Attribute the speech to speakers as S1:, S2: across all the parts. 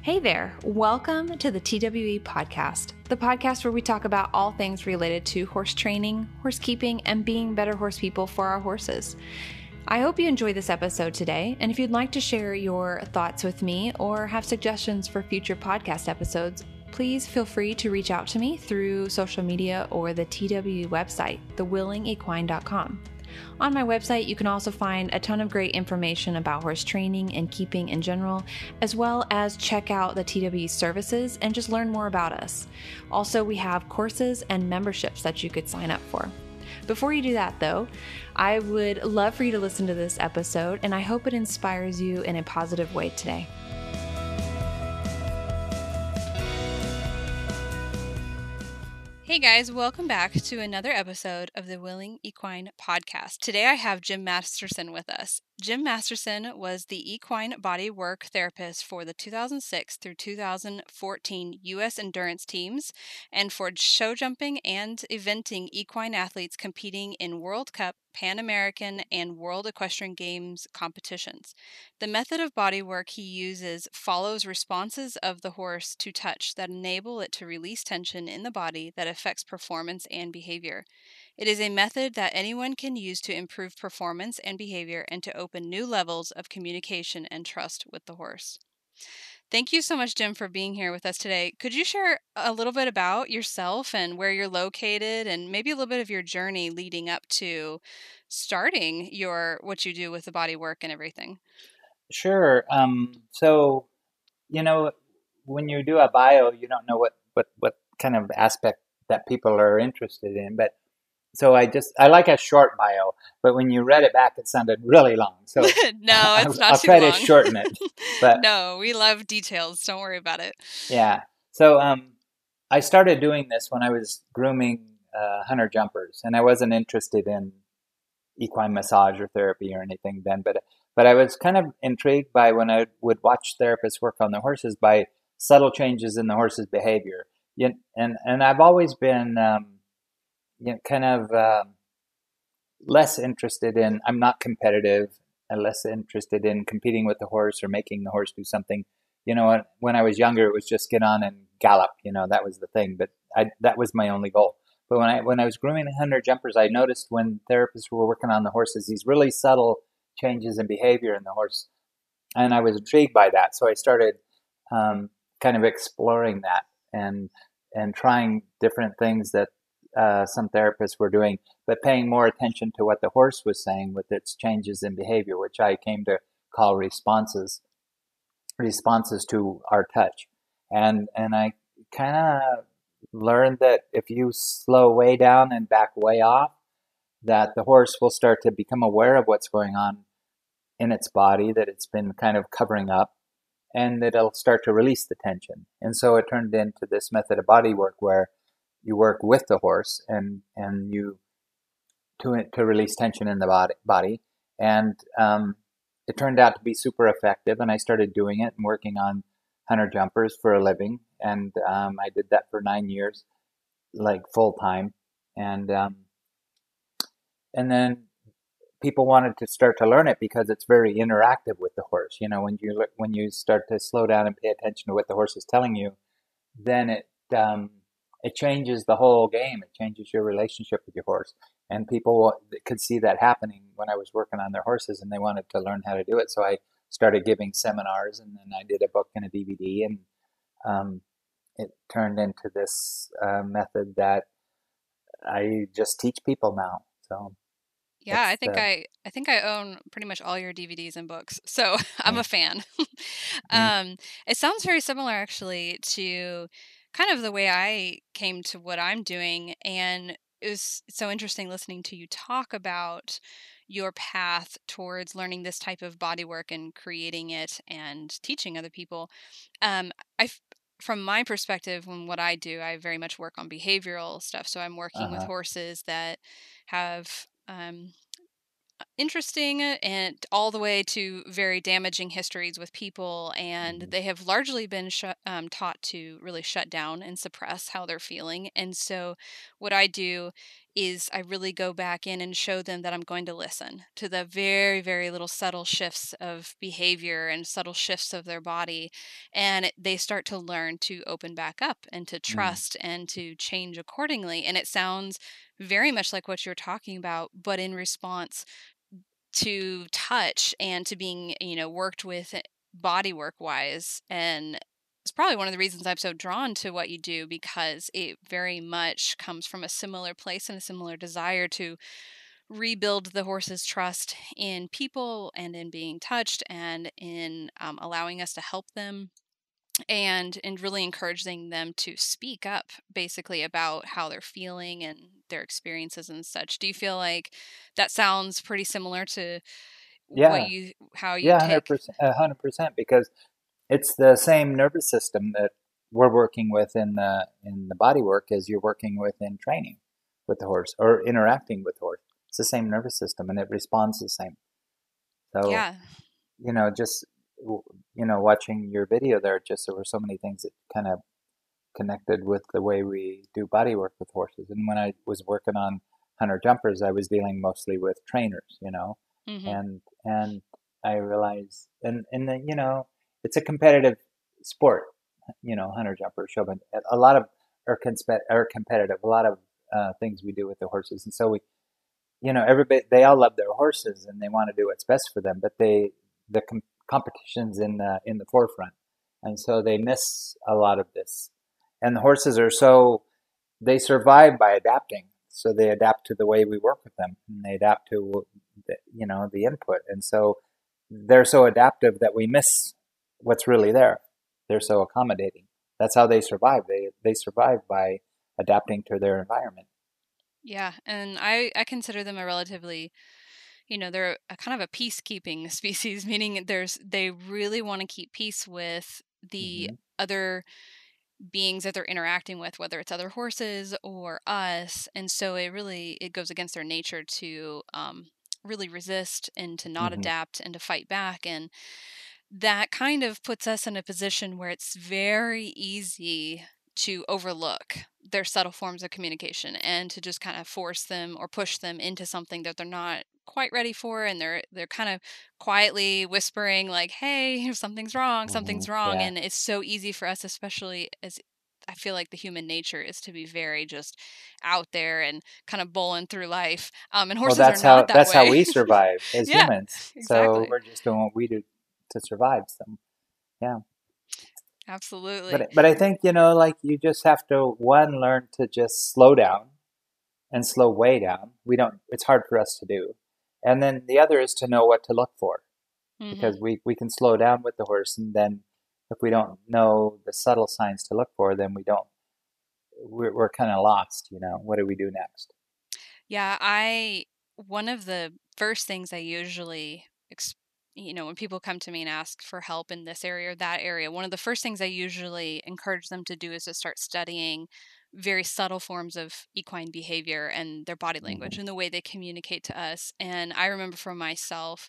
S1: Hey there, welcome to the TWE podcast, the podcast where we talk about all things related to horse training, horse keeping, and being better horse people for our horses. I hope you enjoy this episode today, and if you'd like to share your thoughts with me or have suggestions for future podcast episodes, please feel free to reach out to me through social media or the TWE website, thewillingequine.com. On my website, you can also find a ton of great information about horse training and keeping in general, as well as check out the TWE services and just learn more about us. Also, we have courses and memberships that you could sign up for. Before you do that, though, I would love for you to listen to this episode, and I hope it inspires you in a positive way today. Hey guys, welcome back to another episode of the Willing Equine podcast. Today I have Jim Masterson with us. Jim Masterson was the equine bodywork therapist for the 2006 through 2014 U.S. endurance teams and for show jumping and eventing equine athletes competing in World Cup, Pan American, and World Equestrian Games competitions. The method of bodywork he uses follows responses of the horse to touch that enable it to release tension in the body that affects performance and behavior. It is a method that anyone can use to improve performance and behavior and to open new levels of communication and trust with the horse. Thank you so much, Jim, for being here with us today. Could you share a little bit about yourself and where you're located and maybe a little bit of your journey leading up to starting what you do with the body work and everything?
S2: Sure. So, when you do a bio, you don't know what kind of aspect that people are interested in. But so I like a short bio, but when you read it back, it sounded really long. So
S1: No, it's not
S2: I'll
S1: too
S2: try
S1: long.
S2: to shorten it. But
S1: No, we love details. Don't worry about it.
S2: yeah. So I started doing this when I was grooming hunter jumpers, and I wasn't interested in equine massage or therapy or anything then, but I was kind of intrigued by when I would watch therapists work on the horses by subtle changes in the horse's behavior. And I've always been kind of less interested in. I'm not competitive, and less interested in competing with the horse or making the horse do something. When I was younger, it was just get on and gallop. That was the thing. But that was my only goal. But when I was grooming the hunter jumpers, I noticed when therapists were working on the horses, these really subtle changes in behavior in the horse, and I was intrigued by that. So I started kind of exploring that and trying different things that some therapists were doing, but paying more attention to what the horse was saying with its changes in behavior, which I came to call responses to our touch. And I kind of learned that if you slow way down and back way off, that the horse will start to become aware of what's going on in its body that it's been kind of covering up, and that it'll start to release the tension. And so it turned into this method of body work where you work with the horse and you to release tension in the body. And it turned out to be super effective, and I started doing it and working on hunter jumpers for a living. And I did that for 9 years, like full time. And then people wanted to start to learn it because it's very interactive with the horse. When you start to slow down and pay attention to what the horse is telling you, then it changes the whole game. It changes your relationship with your horse. And people could see that happening when I was working on their horses, and they wanted to learn how to do it. So I started giving seminars, and then I did a book and a DVD, and it turned into this method that I just teach people now. So
S1: yeah, I think I own pretty much all your DVDs and books, so I'm a fan. It sounds very similar actually to kind of the way I came to what I'm doing, and it was so interesting listening to you talk about your path towards learning this type of body work and creating it and teaching other people. Um, I From my perspective, when what I do, I very much work on behavioral stuff. So I'm working with
S2: uh-huh.
S1: horses that have interesting and all the way to very damaging histories with people, and
S2: Mm-hmm.
S1: they have largely been taught to really shut down and suppress how they're feeling. And so what I do is I really go back in and show them that I'm going to listen to the very, very little subtle shifts of behavior and subtle shifts of their body. And they start to learn to open back up and to
S2: Mm.
S1: trust and to change accordingly. And it sounds very much like what you're talking about, but in response to touch and to being, worked with body work wise. And it's probably one of the reasons I'm so drawn to what you do, because it very much comes from a similar place and a similar desire to rebuild the horse's trust in people and in being touched and in allowing us to help them and really encouraging them to speak up basically about how they're feeling and their experiences and such. Do you feel like that sounds pretty similar to
S2: Yeah,
S1: how you
S2: yeah,
S1: take?
S2: 100%, 100%, because it's the same nervous system that we're working with in the body work as you're working with in training with the horse or interacting with the horse. It's the same nervous system and it responds the same. So,
S1: Yeah.
S2: just watching your video there, just there were so many things that kind of connected with the way we do body work with horses. And when I was working on hunter jumpers, I was dealing mostly with trainers,
S1: Mhm.
S2: and I realized, and then, it's a competitive sport, hunter jumper showman. A lot of are competitive. A lot of things we do with the horses, and so everybody, they all love their horses and they want to do what's best for them, but the competition's in the forefront, and so they miss a lot of this. And the horses are so they survive by adapting, so they adapt to the way we work with them, and they adapt to the input, and so they're so adaptive that we miss what's really there. They're so accommodating. That's how they survive. They survive by adapting to their environment.
S1: Yeah, and I consider them a relatively, they're a kind of a peacekeeping species, meaning they really want to keep peace with the
S2: Hmm.
S1: other beings that they're interacting with, whether it's other horses or us. And so it goes against their nature to really resist and to not
S2: Hmm.
S1: adapt and to fight back. And that kind of puts us in a position where it's very easy to overlook their subtle forms of communication and to just kind of force them or push them into something that they're not quite ready for, and they're kind of quietly whispering like, hey,
S2: Hmm.
S1: something's wrong.
S2: Yeah.
S1: And it's so easy for us, especially as I feel like the human nature is to be very just out there and kind of bowling through life, and
S2: Well,
S1: horses are not that
S2: that's how
S1: way.
S2: we survive as
S1: Yeah,
S2: humans. So
S1: exactly.
S2: we're just doing what we do to survive. So yeah,
S1: Absolutely.
S2: but I think like you just have to one learn to just slow down and slow way down. We don't. It's hard for us to do, and then the other is to know what to look for,
S1: Hmm.
S2: because we can slow down with the horse, and then if we don't know the subtle signs to look for, then we don't. We're kind of lost. What do we do next?
S1: Yeah, one of the first things I usually, when people come to me and ask for help in this area or that area, one of the first things I usually encourage them to do is to start studying very subtle forms of equine behavior and their body language
S2: Hmm.
S1: and the way they communicate to us. And I remember for myself,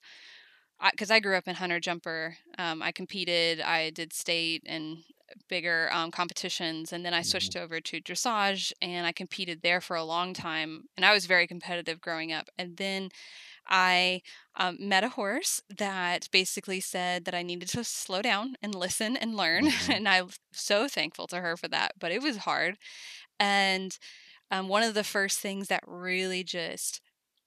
S1: because I grew up in hunter jumper. I competed. I did state and bigger competitions, and then I
S2: Hmm.
S1: switched over to dressage, and I competed there for a long time. And I was very competitive growing up. And then I met a horse that basically said that I needed to slow down and listen and learn,
S2: Hmm.
S1: and I'm so thankful to her for that. But it was hard, and one of the first things that really just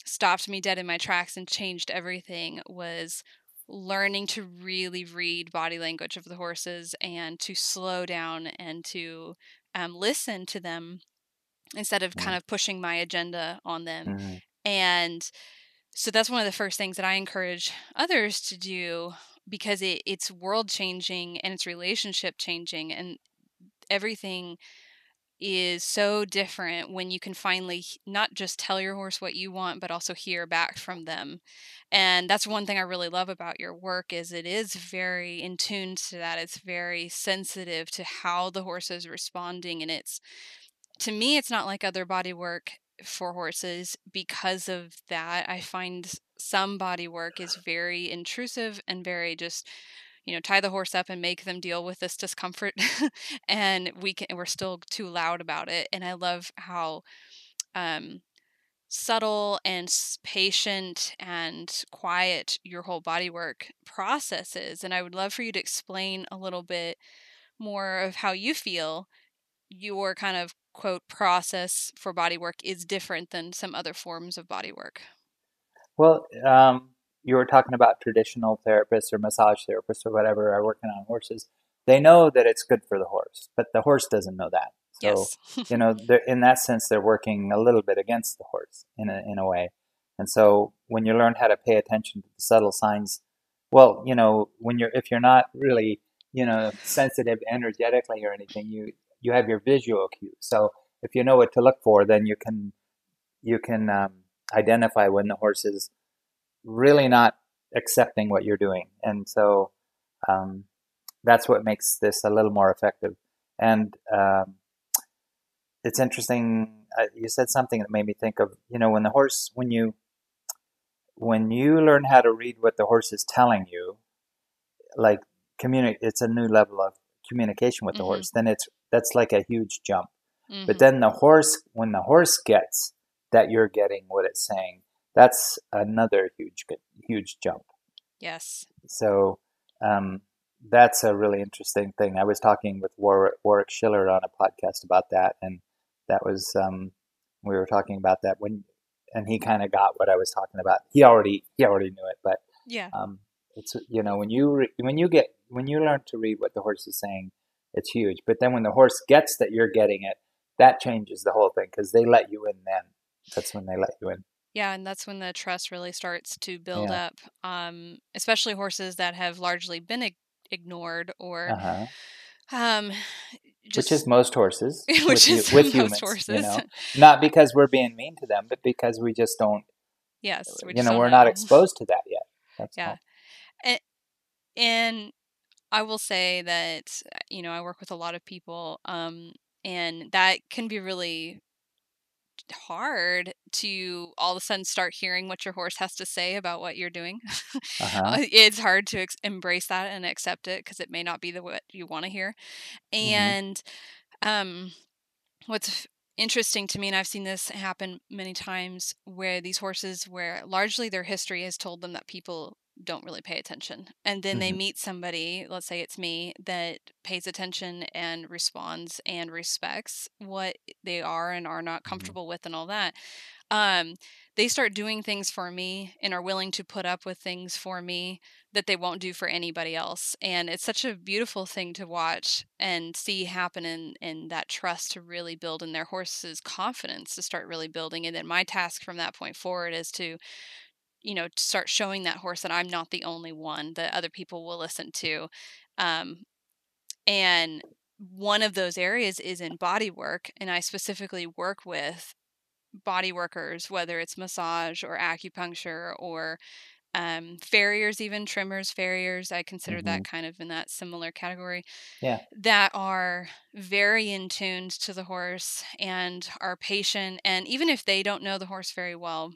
S1: stopped me dead in my tracks and changed everything was learning to really read body language of the horses and to slow down and to listen to them instead of kind of pushing my agenda on them.
S2: Hmm.
S1: And so that's one of the first things that I encourage others to do, because it's world changing and it's relationship changing, and everything is so different when you can finally not just tell your horse what you want, but also hear back from them. And that's one thing I really love about your work is it is very in tune to that. It's very sensitive to how the horse is responding, and it's, to me, it's not like other body work for horses. Because of that, I find some body work is very intrusive and very just, tie the horse up and make them deal with this discomfort. And we're still too loud about it. And I love how um subtle and patient and quiet your whole body work process is. And I would love for you to explain a little bit more of how you feel your kind of quote process for body work is different than some other forms of body work.
S2: Well, you were talking about traditional therapists or massage therapists or whatever are working on horses. They know that it's good for the horse, but the horse doesn't know that. So,
S1: Yes.
S2: in that sense, they're working a little bit against the horse in a way. And so, when you learn how to pay attention to the subtle signs, well, if you're not really, sensitive energetically or anything, you have your visual cues. So, if you know what to look for, then you can identify when the horse is really not accepting what you're doing. And so um, that's what makes this a little more effective. And it's interesting. You said something that made me think of, when the horse, when you learn how to read what the horse is telling you, like it's a new level of communication with the
S1: Mhm.
S2: horse. Then that's like a huge jump. But
S1: Mhm.
S2: then when the horse gets that you're getting what it's saying, that's another huge jump.
S1: Yes.
S2: So um, that's a really interesting thing. I was talking with Warwick Schiller on a podcast about that, and that was we were talking about that and he kind of got what I was talking about. He already knew it, but
S1: Yeah.
S2: it's when you learn to read what the horse is saying, it's huge. But then when the horse gets that you're getting it, that changes the whole thing because they let you in. Then that's when they let you in.
S1: Yeah, and that's when the trust really starts to build
S2: Yeah.
S1: up, especially horses that have largely been ignored or
S2: Uh huh.
S1: um,
S2: Which is
S1: just
S2: most horses
S1: which is
S2: with
S1: most
S2: humans,
S1: horses.
S2: not because we're being mean to them, but because we just don't,
S1: Yes, we just don't
S2: we're not
S1: know.
S2: exposed to that yet. That's
S1: Yeah.
S2: all.
S1: And, and I will say that, I work with a lot of people, and that can be really hard to all of a sudden start hearing what your horse has to say about what you're doing.
S2: Uh huh.
S1: It's hard to embrace that and accept it because it may not be the what you want to hear.
S2: Hmm.
S1: And um, what's interesting to me, and I've seen this happen many times, where these horses, where largely their history has told them that people don't really pay attention. And then they
S2: Hmm.
S1: meet somebody, let's say it's me, that pays attention and responds and respects what they are and are not
S2: Hmm.
S1: comfortable with and all that. um, they start doing things for me and are willing to put up with things for me that they won't do for anybody else. And it's such a beautiful thing to watch and see happen in that trust to really build in their horse's confidence to start really building. And then my task from that point forward is to, to start showing that horse that I'm not the only one that other people will listen to. Um, and one of those areas is in body work. And I specifically work with body workers, whether it's massage or acupuncture or farriers, even trimmers, farriers. I consider
S2: Hmm.
S1: that kind of in that similar category
S2: Yeah.
S1: that are very in tuned to the horse and are patient. And even if they don't know the horse very well,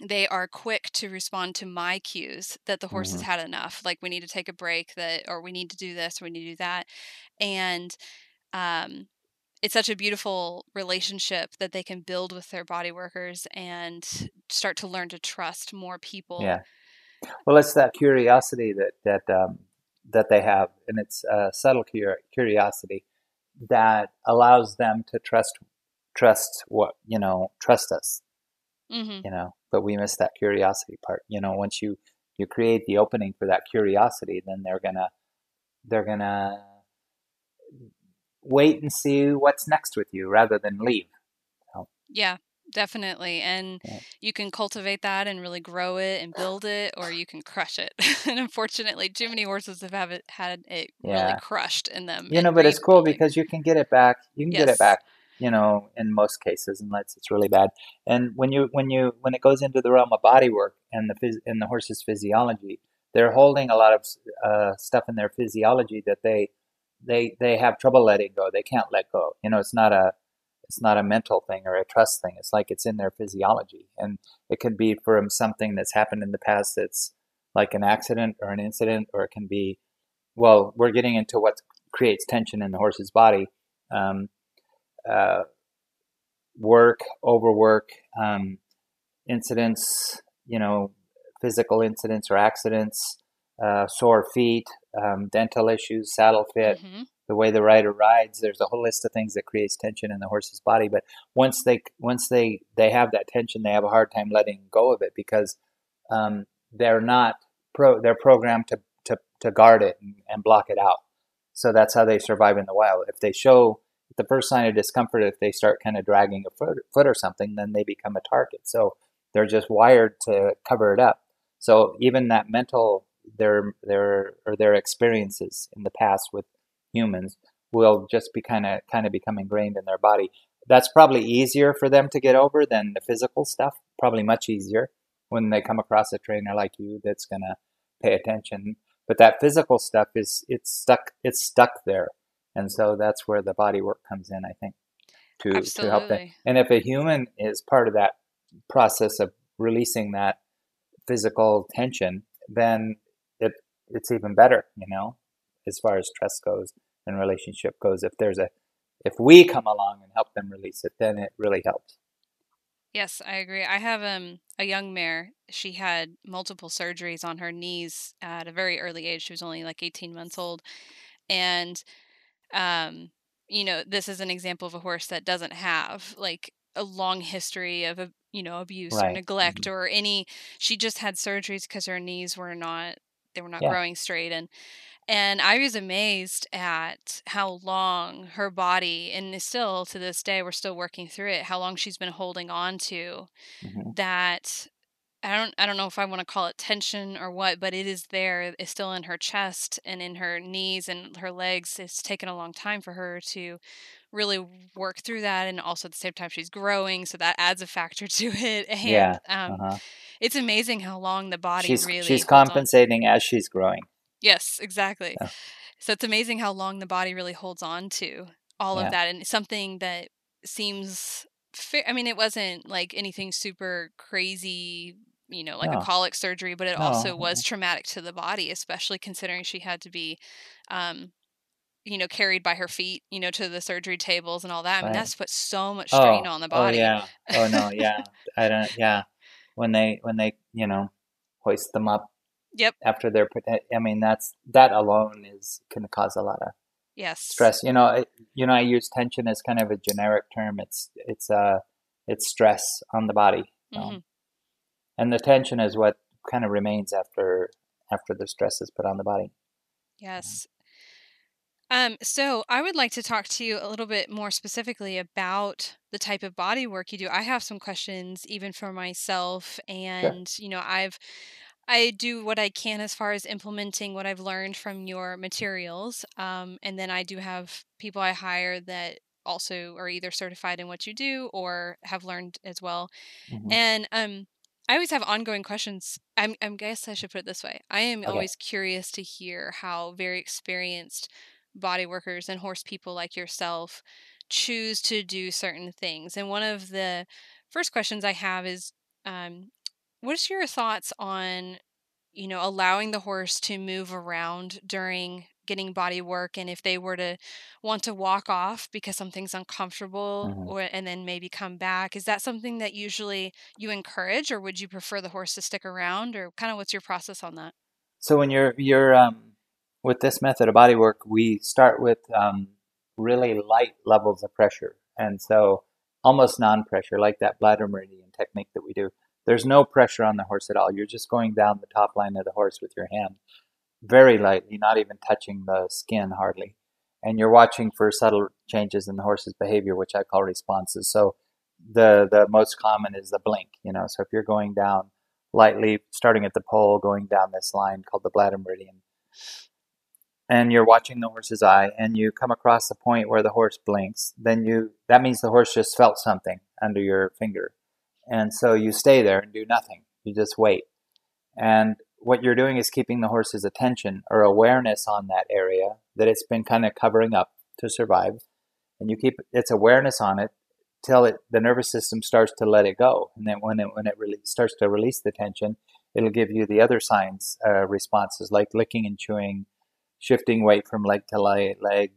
S1: they are quick to respond to my cues that the horse has
S2: Hmm.
S1: had enough. Like we need to take a break, that, or we need to do this, or we need to do that. And um, it's such a beautiful relationship that they can build with their body workers and start to learn to trust more people.
S2: Yeah. Well, it's that curiosity that they have, and it's a subtle curiosity that allows them to trust us.
S1: Mhm.
S2: But we miss that curiosity part. Once you create the opening for that curiosity, then they're gonna wait and see what's next with you rather than leave. So,
S1: Yeah, definitely. And
S2: yeah,
S1: you can cultivate that and really grow it and build it, or you can crush it. And unfortunately, too many horses have had it really
S2: yeah.
S1: crushed in them and
S2: But it's cool
S1: rebuilding.
S2: because you can get it back. You can get it
S1: Yes.
S2: back. In most cases, unless it's really bad. And when it goes into the realm of body work and the horse's physiology, they're holding a lot of stuff in their physiology that they have trouble letting go. They can't let go. It's not a mental thing or a trust thing. It's like it's in their physiology, and it could be from something that's happened in the past that's like an accident or an incident, or it can be, well, we're getting into what creates tension in the horse's body. Um, uh, work, overwork, incidents, physical incidents or accidents, sore feet, dental issues, saddle fit,
S1: Mm-hmm.
S2: the way the rider rides. There's a whole list of things that creates tension in the horse's body. But once they have that tension, they have a hard time letting go of it because they're not they're programmed to guard it and block it out. So that's how they survive in the wild. If they show the first sign of discomfort, if they start kind of dragging a foot or something, then they become a target. So they're just wired to cover it up. So even that mental their experiences in the past with humans will just be kind of become ingrained in their body. That's probably easier for them to get over than the physical stuff. Probably much easier when they come across a trainer like you that's gonna pay attention. But that physical stuff it's stuck there, and so that's where the body work comes in, I think, to help them.
S1: Absolutely.
S2: And if a human is part of that process of releasing that physical tension, then it's even better, as far as trust goes and relationship goes. If we come along and help them release it, then it really helps.
S1: Yes, I agree. I have a young mare. She had multiple surgeries on her knees at a very early age. She was only like 18 months old. And um, this is an example of a horse that doesn't have like a long history of abuse or
S2: Right.
S1: neglect or any. She just had surgeries because her knees were not they were not
S2: Yeah.
S1: growing straight. And I was amazed at how long her body, and still to this day, we're still working through it, how long she's been holding on to
S2: Hmm.
S1: that. I don't know if I want to call it tension or what, but it is there. It's still in her chest and in her knees and her legs. It's taken a long time for her to really work through that, and also at the same time she's growing, so that adds a factor to it. And
S2: Yeah. Uh-huh.
S1: it's amazing how long the body really
S2: She's
S1: holds on.
S2: compensating as she's growing.
S1: Yes, exactly.
S2: Yeah.
S1: So it's amazing how long the body really holds on to all of
S2: Yeah.
S1: that, and it's something that seems I mean, it wasn't like anything super crazy, like a
S2: No.
S1: colic surgery, but it also was
S2: No.
S1: traumatic to the body, especially considering she had to be, um, carried by her feet, to the surgery tables and all that. I mean,
S2: Right.
S1: that's put so much strain
S2: Oh.
S1: on the
S2: Oh
S1: body.
S2: yeah. Oh no. Yeah. I don't. Yeah. When they hoist them up
S1: Yep.
S2: after they're put. I mean, that alone is can cause a lot of
S1: Yes.
S2: stress. I use tension as kind of a generic term. It's stress on the body.
S1: Hmm.
S2: And the tension is what kind of remains after the stress is put on the body.
S1: Yes. So I would like to talk to you a little bit more specifically about the type of body work you do. I have some questions even for myself,
S2: Sure.
S1: and I do what I can as far as implementing what I've learned from your materials. And then I do have people I hire that also are either certified in what you do or have learned as well.
S2: Hmm.
S1: And I always have ongoing questions. I guess I should put it this way. I am
S2: Okay.
S1: always curious to hear how very experienced body workers and horse people like yourself choose to do certain things. And one of the first questions I have is, what's your thoughts on allowing the horse to move around during getting body work, and if they were to want to walk off because something's uncomfortable
S2: Hmm.
S1: or and then maybe come back, is that something that usually you encourage, or would you prefer the horse to stick around, or kind of what's your process on that?
S2: So when you're with this method of body work, we start with really light levels of pressure, and so almost non-pressure, like that bladder meridian technique that we do. There's no pressure on the horse at all. You're just going down the top line of the horse with your hand, very lightly, not even touching the skin hardly. And you're watching for subtle changes in the horse's behavior, which I call responses. So the most common is the blink. So if you're going down lightly, starting at the pole, going down this line called the bladder meridian, and you're watching the horse's eye, and you come across the point where the horse blinks, then that means the horse just felt something under your finger, and so you stay there and do nothing. You just wait. And what you're doing is keeping the horse's attention or awareness on that area that it's been kind of covering up to survive. And you keep its awareness on it till the nervous system starts to let it go. And then when it really starts to release the tension, it'll give you the other signs, responses like licking and chewing, shifting weight from leg to leg,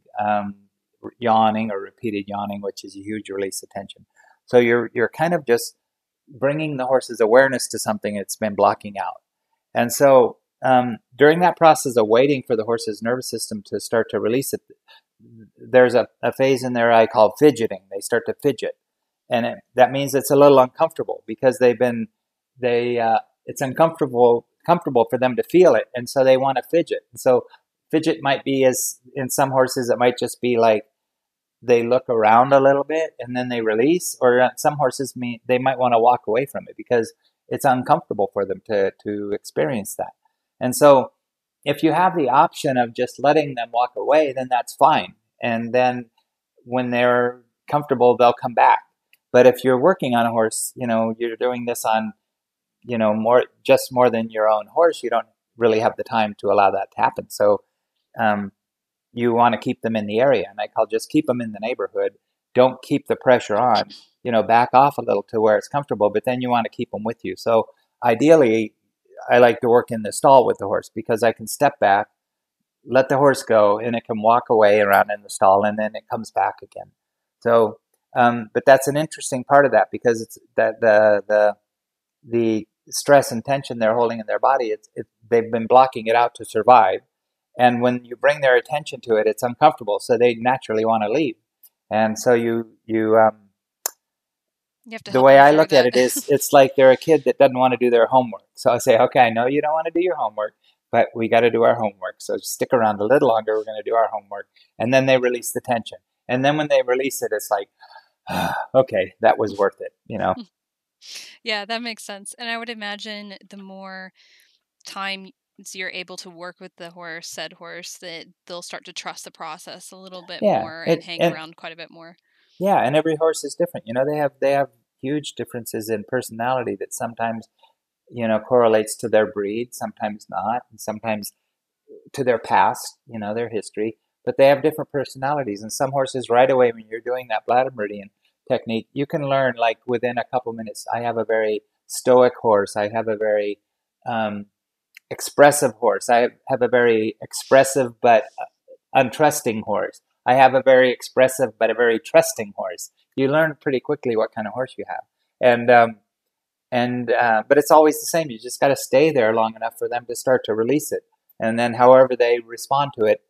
S2: yawning or repeated yawning, which is a huge release of tension. So you're kind of just bringing the horse's awareness to something it's been blocking out. And so during that process of waiting for the horse's nervous system to start to release it, there's a phase in there I call fidgeting. They start to fidget, and that means it's a little uncomfortable because it's comfortable for them to feel it, and so they want to fidget. And so fidget might be, as in some horses, it might just be like they look around a little bit and then they release, or some horses they might want to walk away from it because it's uncomfortable for them to experience that. And so if you have the option of just letting them walk away, then that's fine. And then when they're comfortable, they'll come back. But if you're working on a horse, you're doing this on, more than your own horse, you don't really have the time to allow that to happen. So you want to keep them in the area. And I call just keep them in the neighborhood. Don't keep the pressure on, back off a little to where it's comfortable, but then you want to keep them with you. So ideally, I like to work in the stall with the horse because I can step back, let the horse go, and it can walk away around in the stall, and then it comes back again. So, but that's an interesting part of that because it's that the stress and tension they're holding in their body, they've been blocking it out to survive. And when you bring their attention to it, it's uncomfortable, so they naturally want to leave. And so
S1: You have to
S2: the
S1: help
S2: way
S1: them
S2: I
S1: through
S2: look at
S1: that.
S2: it is, it's like they're a kid that doesn't want to do their homework. So I say, okay, I know you don't want to do your homework, but we got to do our homework. So stick around a little longer. We're going to do our homework. And then they release the tension. And then when they release it, it's like, okay, that was worth it.
S1: Yeah, that makes sense. And I would imagine the more time you're able to work with the said horse, that they'll start to trust the process a little bit
S2: Yeah.
S1: more and hang around quite a bit more.
S2: Yeah, and every horse is different. They have huge differences in personality that sometimes, correlates to their breed, sometimes not, and sometimes to their past, their history. But they have different personalities. And some horses, right away, when you're doing that bladder meridian technique, you can learn like within a couple minutes. I have a very stoic horse. I have a very expressive horse. I have a very expressive but untrusting horse. I have a very expressive but a very trusting horse. You learn pretty quickly what kind of horse you have, and but it's always the same. You just got to stay there long enough for them to start to release it, and then however they respond to it,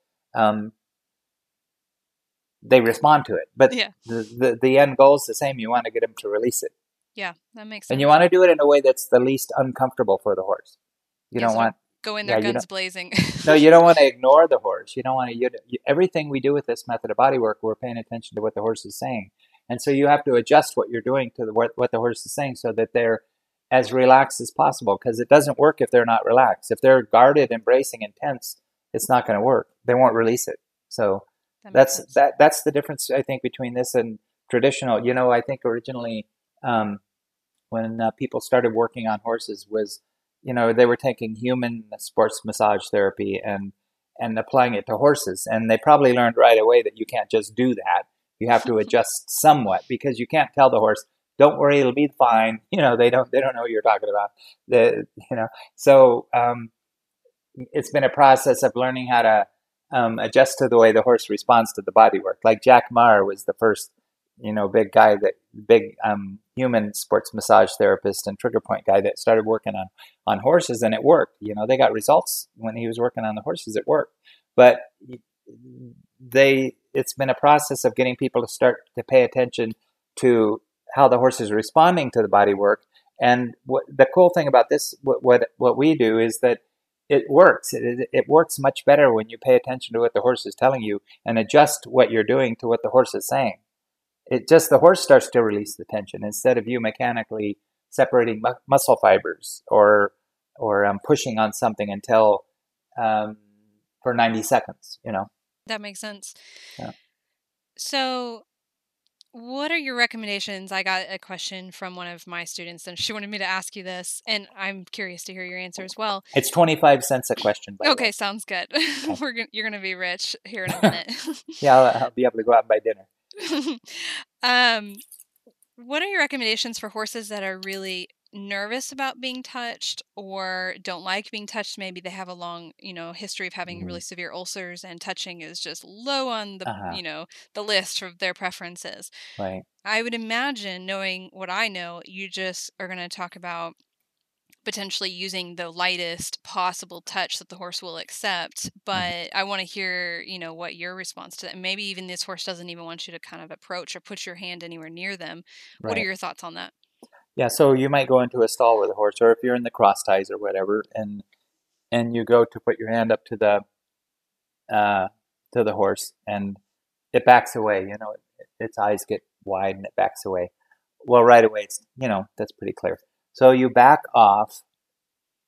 S2: they respond to it. But
S1: Yeah.
S2: the end goal is the same. You want to get them to release it,
S1: Yeah, that makes
S2: and
S1: sense.
S2: you want to do it in a way that's the least uncomfortable for the horse. You don't
S1: So don't
S2: want
S1: go in there
S2: yeah, you
S1: guns
S2: don't
S1: blazing.
S2: no, you don't want to ignore the horse. You don't want to. Everything we do with this method of body work, we're paying attention to what the horse is saying, and so you have to adjust what you're doing to what the horse is saying, so that they're as relaxed as possible. Because it doesn't work if they're not relaxed. If they're guarded, embracing, and tense, it's not going to work. They won't release it. So
S1: That makes
S2: that's
S1: sense.
S2: that's the difference, I think, between this and traditional. I think originally, when people started working on horses was, they were taking human sports massage therapy and applying it to horses. And they probably learned right away that you can't just do that. You have to adjust somewhat because you can't tell the horse, don't worry, it'll be fine. They don't know what you're talking about. So it's been a process of learning how to adjust to the way the horse responds to the body work. Like Jack Maher was the first, big human sports massage therapist and trigger point guy that started working on horses, and it worked. They got results when he was working on the horses. It worked, but it's been a process of getting people to start to pay attention to how the horse is responding to the body work. And the cool thing about this, what we do, is that it works. It works much better when you pay attention to what the horse is telling you and adjust what you're doing to what the horse is saying. The horse starts to release the tension instead of you mechanically separating muscle fibers or pushing on something until for 90 seconds.
S1: That makes sense.
S2: Yeah.
S1: So, what are your recommendations? I got a question from one of my students, and she wanted me to ask you this, and I'm curious to hear your answer as well.
S2: It's 25 cents a question, by the way.
S1: Okay, sounds good.
S2: Okay.
S1: You're gonna be rich here in a minute.
S2: Yeah, I'll be able to go out and buy dinner.
S1: um, what are your recommendations for horses that are really nervous about being touched or don't like being touched. Maybe they have a long, history of having
S2: Mm-hmm.
S1: really severe ulcers and touching is just low on the,
S2: Uh-huh.
S1: the list of their preferences.
S2: Right.
S1: I would imagine, knowing what I know, you just are going to talk about potentially using the lightest possible touch that the horse will accept.
S2: Mm-hmm.
S1: But I want to hear, what your response to that. Maybe even this horse doesn't even want you to kind of approach or put your hand anywhere near them. What are
S2: Right.
S1: your thoughts on that?
S2: Yeah, so you might go into a stall with a horse, or if you're in the cross ties or whatever, and you go to put your hand up uh, to the horse, and it backs away. Its eyes get wide and it backs away. Well, right away, that's pretty clear. So you back off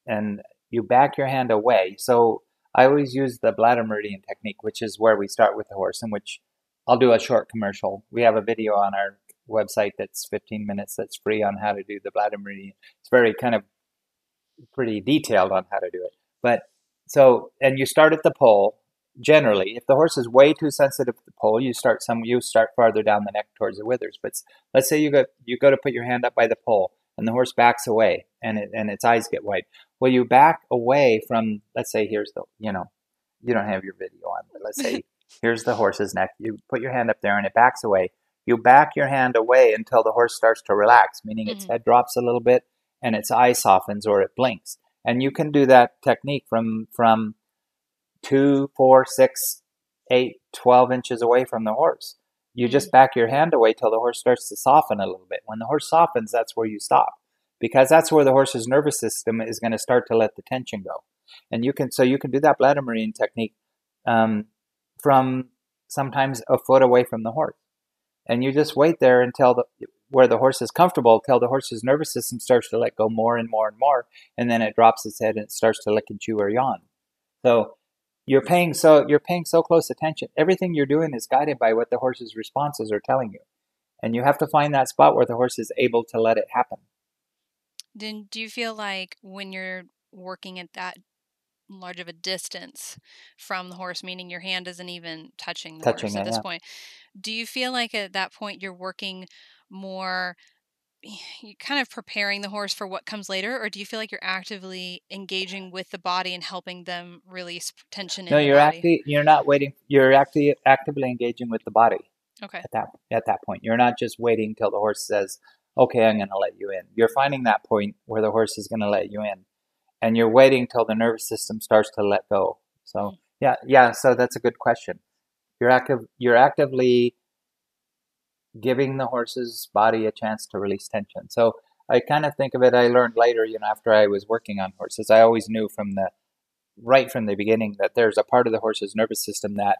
S2: and you back your hand away. So I always use the bladder meridian technique, which is where we start with the horse, in which I'll do a short commercial. We have a video on our website that's 15 minutes that's free on how to do the bladder meridian. It's very kind of pretty detailed on how to do it. But so, and you start at the pole. Generally, if the horse is way too sensitive to the pole, you start farther down the neck towards the withers. But let's say you go to put your hand up by the pole, and the horse backs away, and its eyes get wide. Well, you back away from, let's say, here's the, you don't have your video on, but let's say here's the horse's neck. You put your hand up there, and it backs away. You back your hand away until the horse starts to relax, meaning its
S1: Hmm.
S2: head drops a little bit and its eye softens or it blinks. And you can do that technique from 2, 4, 6, 8, 12 inches away from the horse. You just
S1: Mm.
S2: back your hand away till the horse starts to soften a little bit. When the horse softens, that's where you stop, because that's where the horse's nervous system is going to start to let the tension go. And you can do that bladder meridian technique um, from sometimes a foot away from the horse, and you just wait there until where the horse is comfortable, till the horse's nervous system starts to let go more and more and more, and then it drops its head and it starts to lick and chew or yawn. So you're paying so close attention. Everything you're doing is guided by what the horse's responses are telling you, and you have to find that spot where the horse is able to let it happen.
S1: Then do you feel like when you're working at that large of a distance from the horse, meaning your hand isn't even touching the horse
S2: Touching
S1: at
S2: it,
S1: this
S2: yeah.
S1: point, do you feel like at that point you're working more, you kind of preparing the horse for what comes later, or do you feel like you're actively engaging with the body and helping them release tension
S2: No,
S1: in the body?
S2: you're not waiting. You're actively engaging with the body
S1: Okay.
S2: at that point. You're not just waiting till the horse says, "Okay, I'm going to let you in." You're finding that point where the horse is going to let you in, and you're waiting till the nervous system starts to let go. So
S1: Mm.
S2: yeah, yeah. So that's a good question. You're actively giving the horse's body a chance to release tension. So I kind of think of it. I learned later, after I was working on horses, I always knew right from the beginning that there's a part of the horse's nervous system that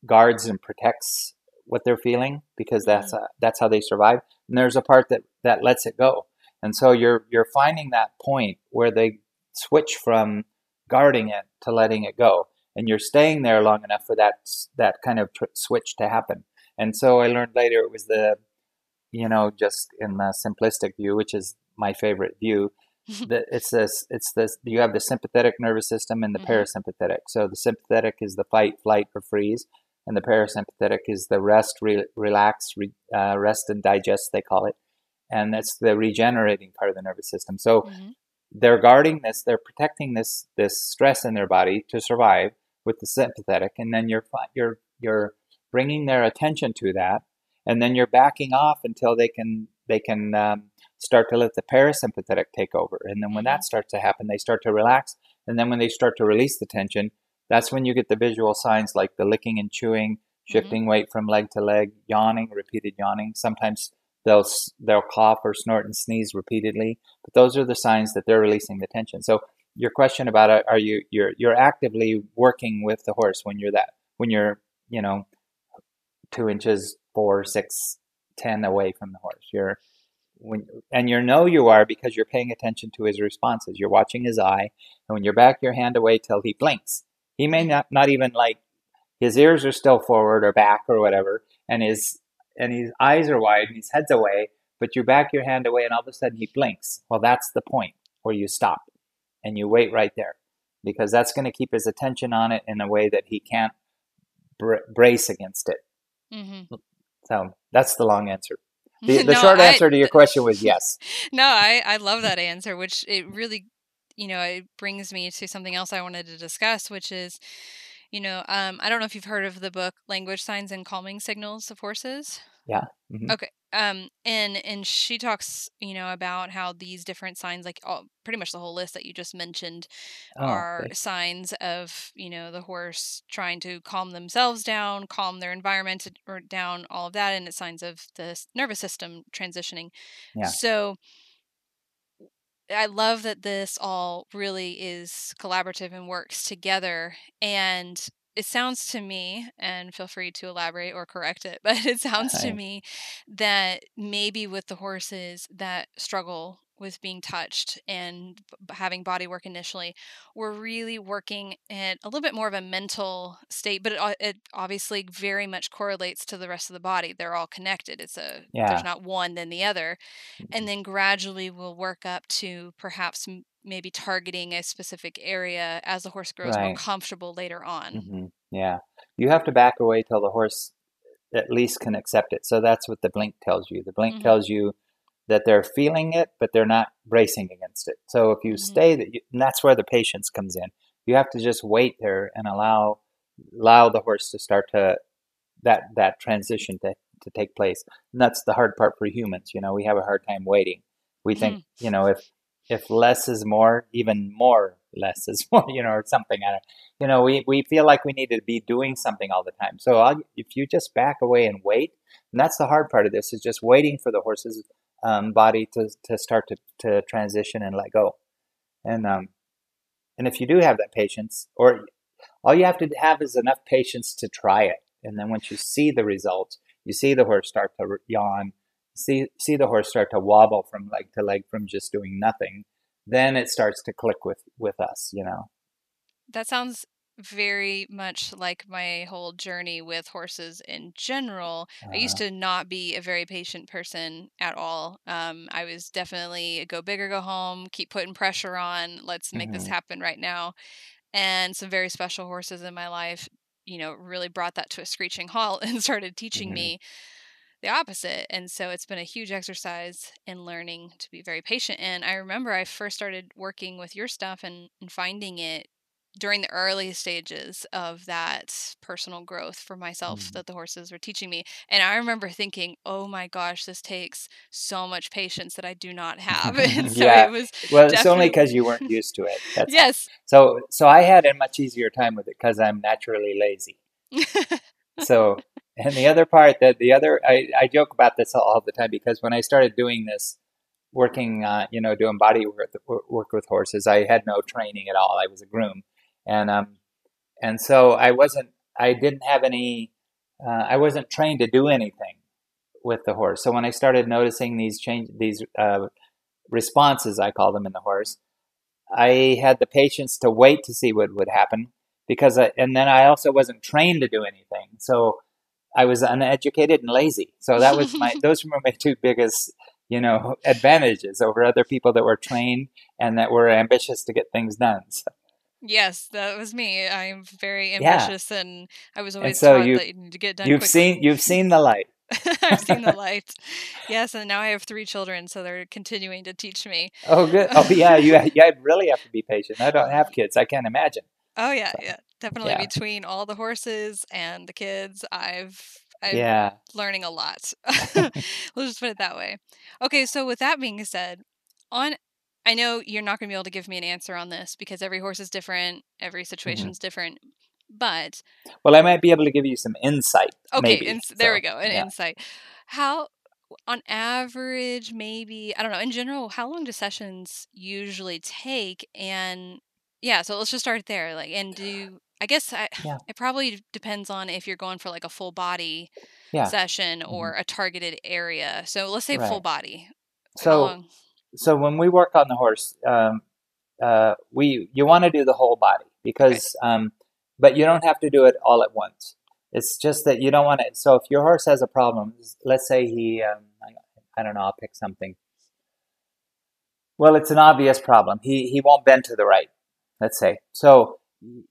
S2: guards and protects what they're feeling, because
S1: Mhm.
S2: that's how they survive. And there's a part that lets it go. And so you're finding that point where they switch from guarding it to letting it go, and you're staying there long enough for that kind of switch to happen. And so I learned later it was just in the simplistic view, which is my favorite view, that it's this you have the sympathetic nervous system and the
S1: Mhm.
S2: parasympathetic. So the sympathetic is the fight, flight, or freeze, and the parasympathetic is the relax, rest and digest, they call it, and that's the regenerating part of the nervous system. So
S1: Mhm.
S2: they're protecting this stress in their body to survive with the sympathetic, and then you're bringing their attention to that, and then you're backing off until they can start to let the parasympathetic take over, and then when
S1: Mhm.
S2: that starts to happen, they start to relax, and then when they start to release the tension, that's when you get the visual signs like the licking and chewing,
S1: Mhm.
S2: shifting weight from leg to leg, yawning, repeated yawning. Sometimes they'll cough or snort and sneeze repeatedly, but those are the signs that they're releasing the tension. So your question about are you're actively working with the horse when you're you know 2 inches, 4, 6, 10 away from the horse. You are, because you're paying attention to his responses. You're watching his eye, and when you back your hand away till he blinks, he may
S1: Mhm.
S2: not even, like, his ears are still forward or back or whatever, and his eyes are wide and his head's away, but you back your hand away and all of a sudden he blinks. Well, that's the point where you stop and you wait right there, because that's going to keep his attention on it in a way that he can't brace against it.
S1: Mhm.
S2: So that's the long answer. The
S1: No,
S2: short answer to your question was yes.
S1: no, I love that answer, which it really, it brings me to something else I wanted to discuss, which is, I don't know if you've heard of the book Language, Signs, and Calming Signals of Horses.
S2: Yeah. Hmm.
S1: Okay. And she talks, about how these different signs, like pretty much the whole list that you just mentioned,
S2: Oh,
S1: are
S2: okay.
S1: signs of, the horse trying to calm themselves down, calm their environment or down, all of that, and it's signs of the nervous system transitioning.
S2: Yeah.
S1: So I love that this all really is collaborative and works together. And it sounds to me, and feel free to elaborate or correct it, but it sounds to
S2: Right.
S1: me that maybe with the horses that struggle with being touched and having body work initially, we're really working at a little bit more of a mental state, but it obviously very much correlates to the rest of the body. They're all connected. There's
S2: Yeah.
S1: not one then the other, and
S2: Mhm.
S1: then gradually we'll work up to perhaps maybe targeting a specific area as the horse grows more
S2: Right.
S1: comfortable later on.
S2: Yeah. You have to back away till the horse at least can accept it. So that's what the blink tells you. The blink
S1: Mhm.
S2: tells you that they're feeling it, but they're not bracing against it. So if you
S1: Mhm.
S2: stay, and that's where the patience comes in. You have to just wait there and allow the horse to start to that transition to take place. And that's the hard part for humans. We have a hard time waiting. We think,
S1: Mhm.
S2: if less is more, even more less is more, or something. We feel like we need to be doing something all the time. So if you just back away and wait, and that's the hard part of this, is just waiting for the horse's body to start to transition and let go. And if you do have that patience, or all you have to have is enough patience to try it. And then once you see the results, you see the horse start to yawn, see the horse start to wobble from leg to leg from just doing nothing, then it starts to click with us.
S1: That sounds very much like my whole journey with horses in general. I used
S2: Uh,
S1: to not be a very patient person at all. I was definitely a go big or go home, keep putting pressure on, let's make this
S2: mhm,
S1: happen right now. And some very special horses in my life, really brought that to a screeching halt and started teaching
S2: mhm,
S1: me the opposite. And so it's been a huge exercise in learning to be very patient. And I remember I first started working with your stuff and finding it during the early stages of that personal growth for myself
S2: mhm.
S1: that the horses were teaching me. And I remember thinking, oh my gosh, this takes so much patience that I do not have. And so
S2: Yeah.
S1: it was
S2: Well, it's only because
S1: definitely,
S2: you weren't used to it. That's all.
S1: yes.
S2: So I had a much easier time with it because I'm naturally lazy. So, and the other part that the other, I joke about this all the time because when I started doing this, working, doing body work with horses, I had no training at all. I was a groom, and so I didn't have any, I wasn't trained to do anything with the horse. So when I started noticing these responses, I call them in the horse, I had the patience to wait to see what would happen and then I also wasn't trained to do anything. So I was uneducated and lazy. So those were my two biggest, advantages over other people that were trained and that were ambitious to get things done. So,
S1: Yes, that was me. I'm very
S2: yeah.
S1: ambitious, and I was
S2: And
S1: always
S2: so
S1: taught that you need to get done quickly.
S2: you've seen the light.
S1: I've seen the light. Yes, and now I have 3 children, so they're continuing to teach me.
S2: Oh, good. Oh, yeah. You really have to be patient. I don't have kids. I can't imagine.
S1: Oh, yeah,
S2: So,
S1: yeah. Definitely
S2: yeah.
S1: between all the horses and the kids, I'm
S2: Yeah.
S1: learning a lot. We'll just put it that way. Okay, so with that being said, on I know you're not going to be able to give me an answer on this because every horse is different, every
S2: Hmm.
S1: situation's different. But
S2: Well, I might be able to give you some insight,
S1: okay,
S2: maybe.
S1: there we
S2: So,
S1: go, an
S2: yeah.
S1: insight. How, on average, maybe, I don't know, in general, how long do sessions usually take? And yeah, so let's just start there. Like, and I guess
S2: Yeah.
S1: it probably depends on if you're going for like a full body
S2: Yeah.
S1: session
S2: Hmm.
S1: or a targeted area. So let's say full
S2: Right.
S1: body. How
S2: So,
S1: long?
S2: when we work on the horse, you want to do the whole body
S1: Okay.
S2: because, but you don't have to do it all at once. It's just that you don't want to. So if your horse has a problem, let's say I don't know, I'll pick something. Well, it's an obvious problem. He won't bend to the right, let's say. So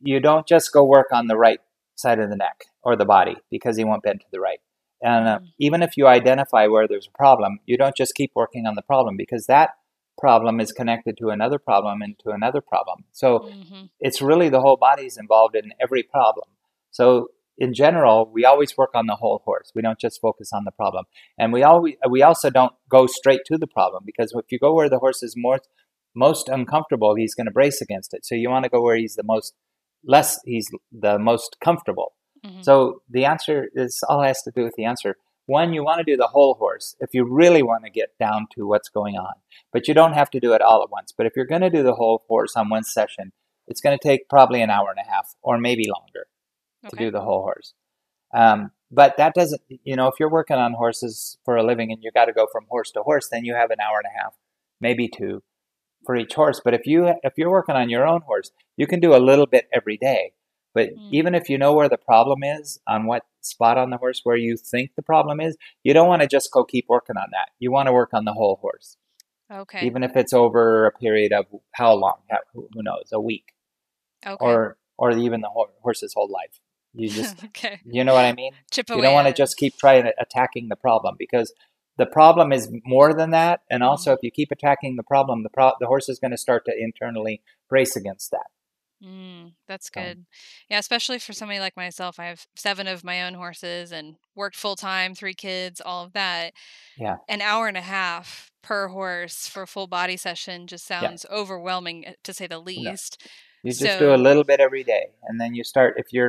S2: you don't just go work on the right side of the neck or the body because he won't bend to the right. And
S1: Mm.
S2: even if you identify where there's a problem, you don't just keep working on the problem, because that problem is connected to another problem and to another problem. So
S1: Mm-hmm.
S2: it's really the whole body's involved in every problem. So in general, we always work on the whole horse. We don't just focus on the problem. And we also don't go straight to the problem, because if you go where the horse is most uncomfortable, he's going to brace against it. So you want to go where he's the most comfortable.
S1: Mm-hmm.
S2: So the answer is all has to do with the answer. One, you want to do the whole horse if you really want to get down to what's going on, but you don't have to do it all at once. But if you're going to do the whole horse on one session, it's going to take probably an hour and a half or maybe longer to
S1: Okay.
S2: do the whole horse. But that doesn't, if you're working on horses for a living and you got to go from horse to horse, then you have an hour and a half, maybe two, for each horse. But if you're working on your own horse, you can do a little bit every day. But
S1: Mm.
S2: even if you know where the problem is, on what spot on the horse where you think the problem is, you don't want to just go keep working on that. You want to work on the whole horse,
S1: Okay.
S2: even if it's over a period of how long? Who knows? A week,
S1: Okay.
S2: or even the horse's whole life. You just,
S1: Okay.
S2: you know what I mean?
S1: Chip
S2: You don't
S1: away
S2: want to
S1: at it.
S2: just keep trying to attacking the problem, because the problem is more than that. And also,
S1: Mm-hmm.
S2: if you keep attacking the problem, the horse is going to start to internally brace against that.
S1: That's
S2: So
S1: good. Yeah, especially for somebody like myself. I have 7 of my own horses and worked full time, 3 kids, all of that.
S2: yeah,
S1: An hour and a half per horse for a full body session just
S2: yeah.
S1: sounds overwhelming, to say the
S2: No,
S1: least.
S2: you just do a
S1: So,
S2: little bit every day, and then you start. If you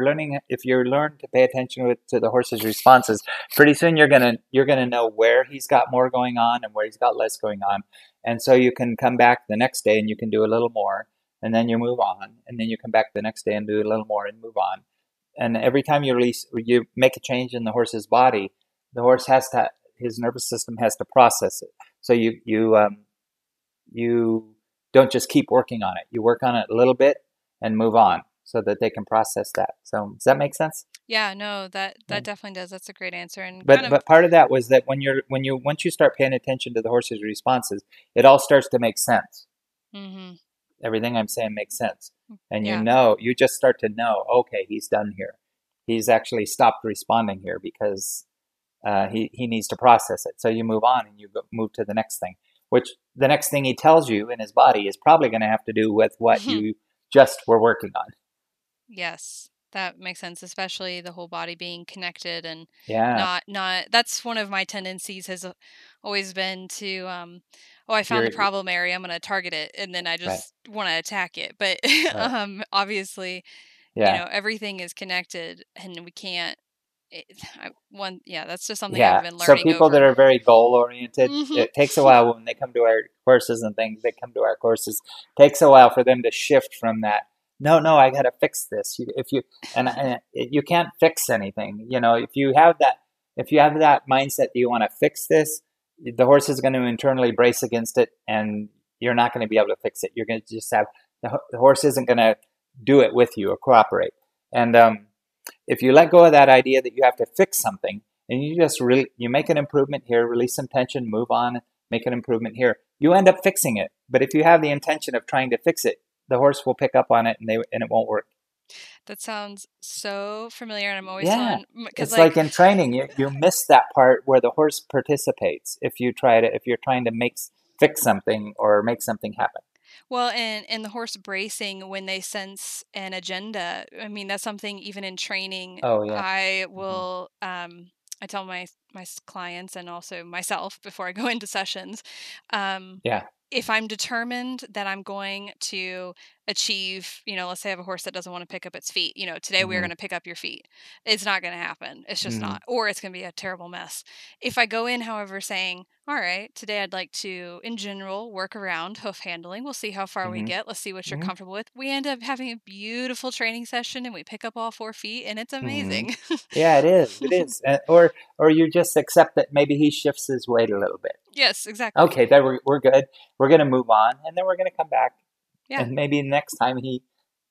S2: learn to pay attention to the horse's responses, pretty soon you're gonna know where he's got more going on and where he's got less going on, and so you can come back the next day and you can do a little more, and then you move on, and then you come back the next day and do a little more and move on. And every time you make a change in the horse's body, the horse his nervous system has to process it. So you don't just keep working on it. You work on it a little bit and move on so that they can process that. So does that make sense?
S1: yeah, no, that
S2: Yeah.
S1: that definitely does. That's a great answer and kind
S2: But
S1: of.
S2: but part of that was that once you start paying attention to the horse's responses, it all starts to make sense.
S1: Mhm.
S2: Everything I'm saying makes sense. And
S1: Yeah.
S2: you just start to know, okay, he's done here. He's actually stopped responding here because he needs to process it. So you move on and move to the next thing, which the next thing he tells you in his body is probably going to have to do with what you just were working on.
S1: Yes, that makes sense, especially the whole body being connected and
S2: Yeah,
S1: not that's one of my tendencies has always been to oh, I found the
S2: you're
S1: problem area, I'm going to target it and then I
S2: right,
S1: just want to attack it. But
S2: right.
S1: obviously,
S2: Yeah,
S1: everything is connected and we can't yeah, that's just something I've
S2: yeah.
S1: been
S2: So
S1: learning
S2: people that
S1: over.
S2: are very goal oriented,
S1: Mhm.
S2: it takes a while when they come to our courses and things. They come to our courses. It takes a while for them to shift from that. No, no, I got to fix this. You can't fix anything. If you have that mindset that you want to fix this, the horse is going to internally brace against it, and you're not going to be able to fix it. You're going to just have the horse isn't going to do it with you or cooperate. And if you let go of that idea that you have to fix something, and you make an improvement here, release some tension, move on, make an improvement here, you end up fixing it. But if you have the intention of trying to fix it, the horse will pick up on it, and it won't work.
S1: That sounds so familiar and I'm always
S2: Yeah,
S1: telling cuz
S2: it's
S1: like
S2: like in training, you miss that part where the horse participates. If you're trying to fix something or make something happen.
S1: well, and the horse bracing when they sense an agenda. I mean, that's something even in training
S2: Oh yeah.
S1: I
S2: Hmm.
S1: will I tell my clients and also myself before I go into sessions um
S2: Yeah.
S1: if I'm determined that I'm going to achieve, let's say I have a horse that doesn't want to pick up its feet, today we're going
S2: Hmm.
S1: to pick up your feet. It's not going to happen. It's just
S2: Hmm.
S1: not. Or it's going to be a terrible mess. If I go in, however, saying, all right, today I'd like to, in general, work around hoof handling. We'll see how far we
S2: Hmm.
S1: get. Let's see what you're
S2: Hmm.
S1: comfortable with. We end up having a beautiful training session and we pick up all 4 feet and it's
S2: Hmm.
S1: amazing.
S2: Yeah, it is. It is. Or you just accept that maybe he shifts his weight a little bit.
S1: Yes, exactly.
S2: Okay, then we're good. We're going to move on, and then we're going to come back,
S1: Yeah.
S2: and maybe next time he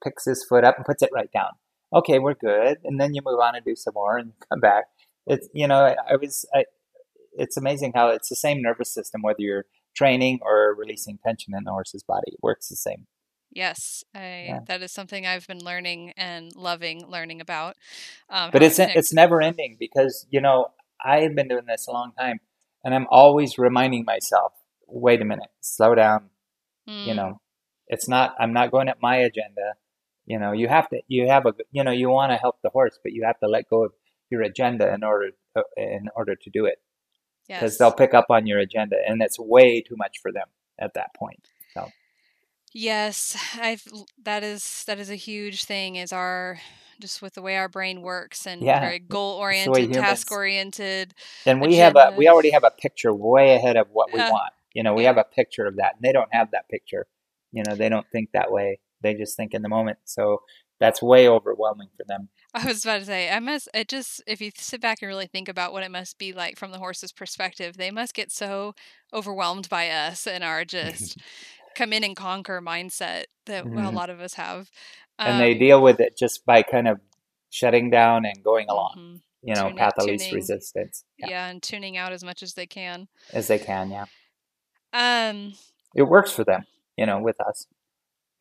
S2: picks his foot up and puts it right down. Okay, we're good, and then you move on and do some more and come back. It's amazing how it's the same nervous system whether you're training or releasing tension in the horse's body. It works the same.
S1: Yes,
S2: Yeah,
S1: that is something I've been learning and loving learning about
S2: but
S1: how it
S2: it's
S1: connects.
S2: never ending because I've been doing this a long time, and I'm always reminding myself, wait a minute, slow down. You
S1: Mm,
S2: know, it's not. I'm not going at my agenda. You have to. You have a. You want to help the horse, but you have to let go of your agenda in order to do it, because they'll
S1: yes.
S2: pick up on your agenda, and it's way too much for them at that point. So
S1: Yes, that is a huge thing is our just with the way our brain works and
S2: yeah,
S1: very
S2: it's the way
S1: goal-oriented,
S2: humans.
S1: task-oriented
S2: And we
S1: agenda.
S2: already have a picture way ahead of what we
S1: Uh,
S2: want. We
S1: yeah.
S2: have a picture of that, and they don't have that picture. They don't think that way. They just think in the moment. So that's way overwhelming for them.
S1: I was about to say, it just, if you sit back and really think about what it must be like from the horse's perspective, they must get so overwhelmed by us and our just come in and conquer mindset that well, a
S2: Mhm.
S1: lot of us have.
S2: And they
S1: Um,
S2: deal with it just by kind of shutting down and going along.
S1: hmm
S2: Path of least
S1: tuning,
S2: resistance. Yeah,
S1: yeah, and tuning out as much as they can.
S2: as they can. Yeah,
S1: Um,
S2: it works for them. With us.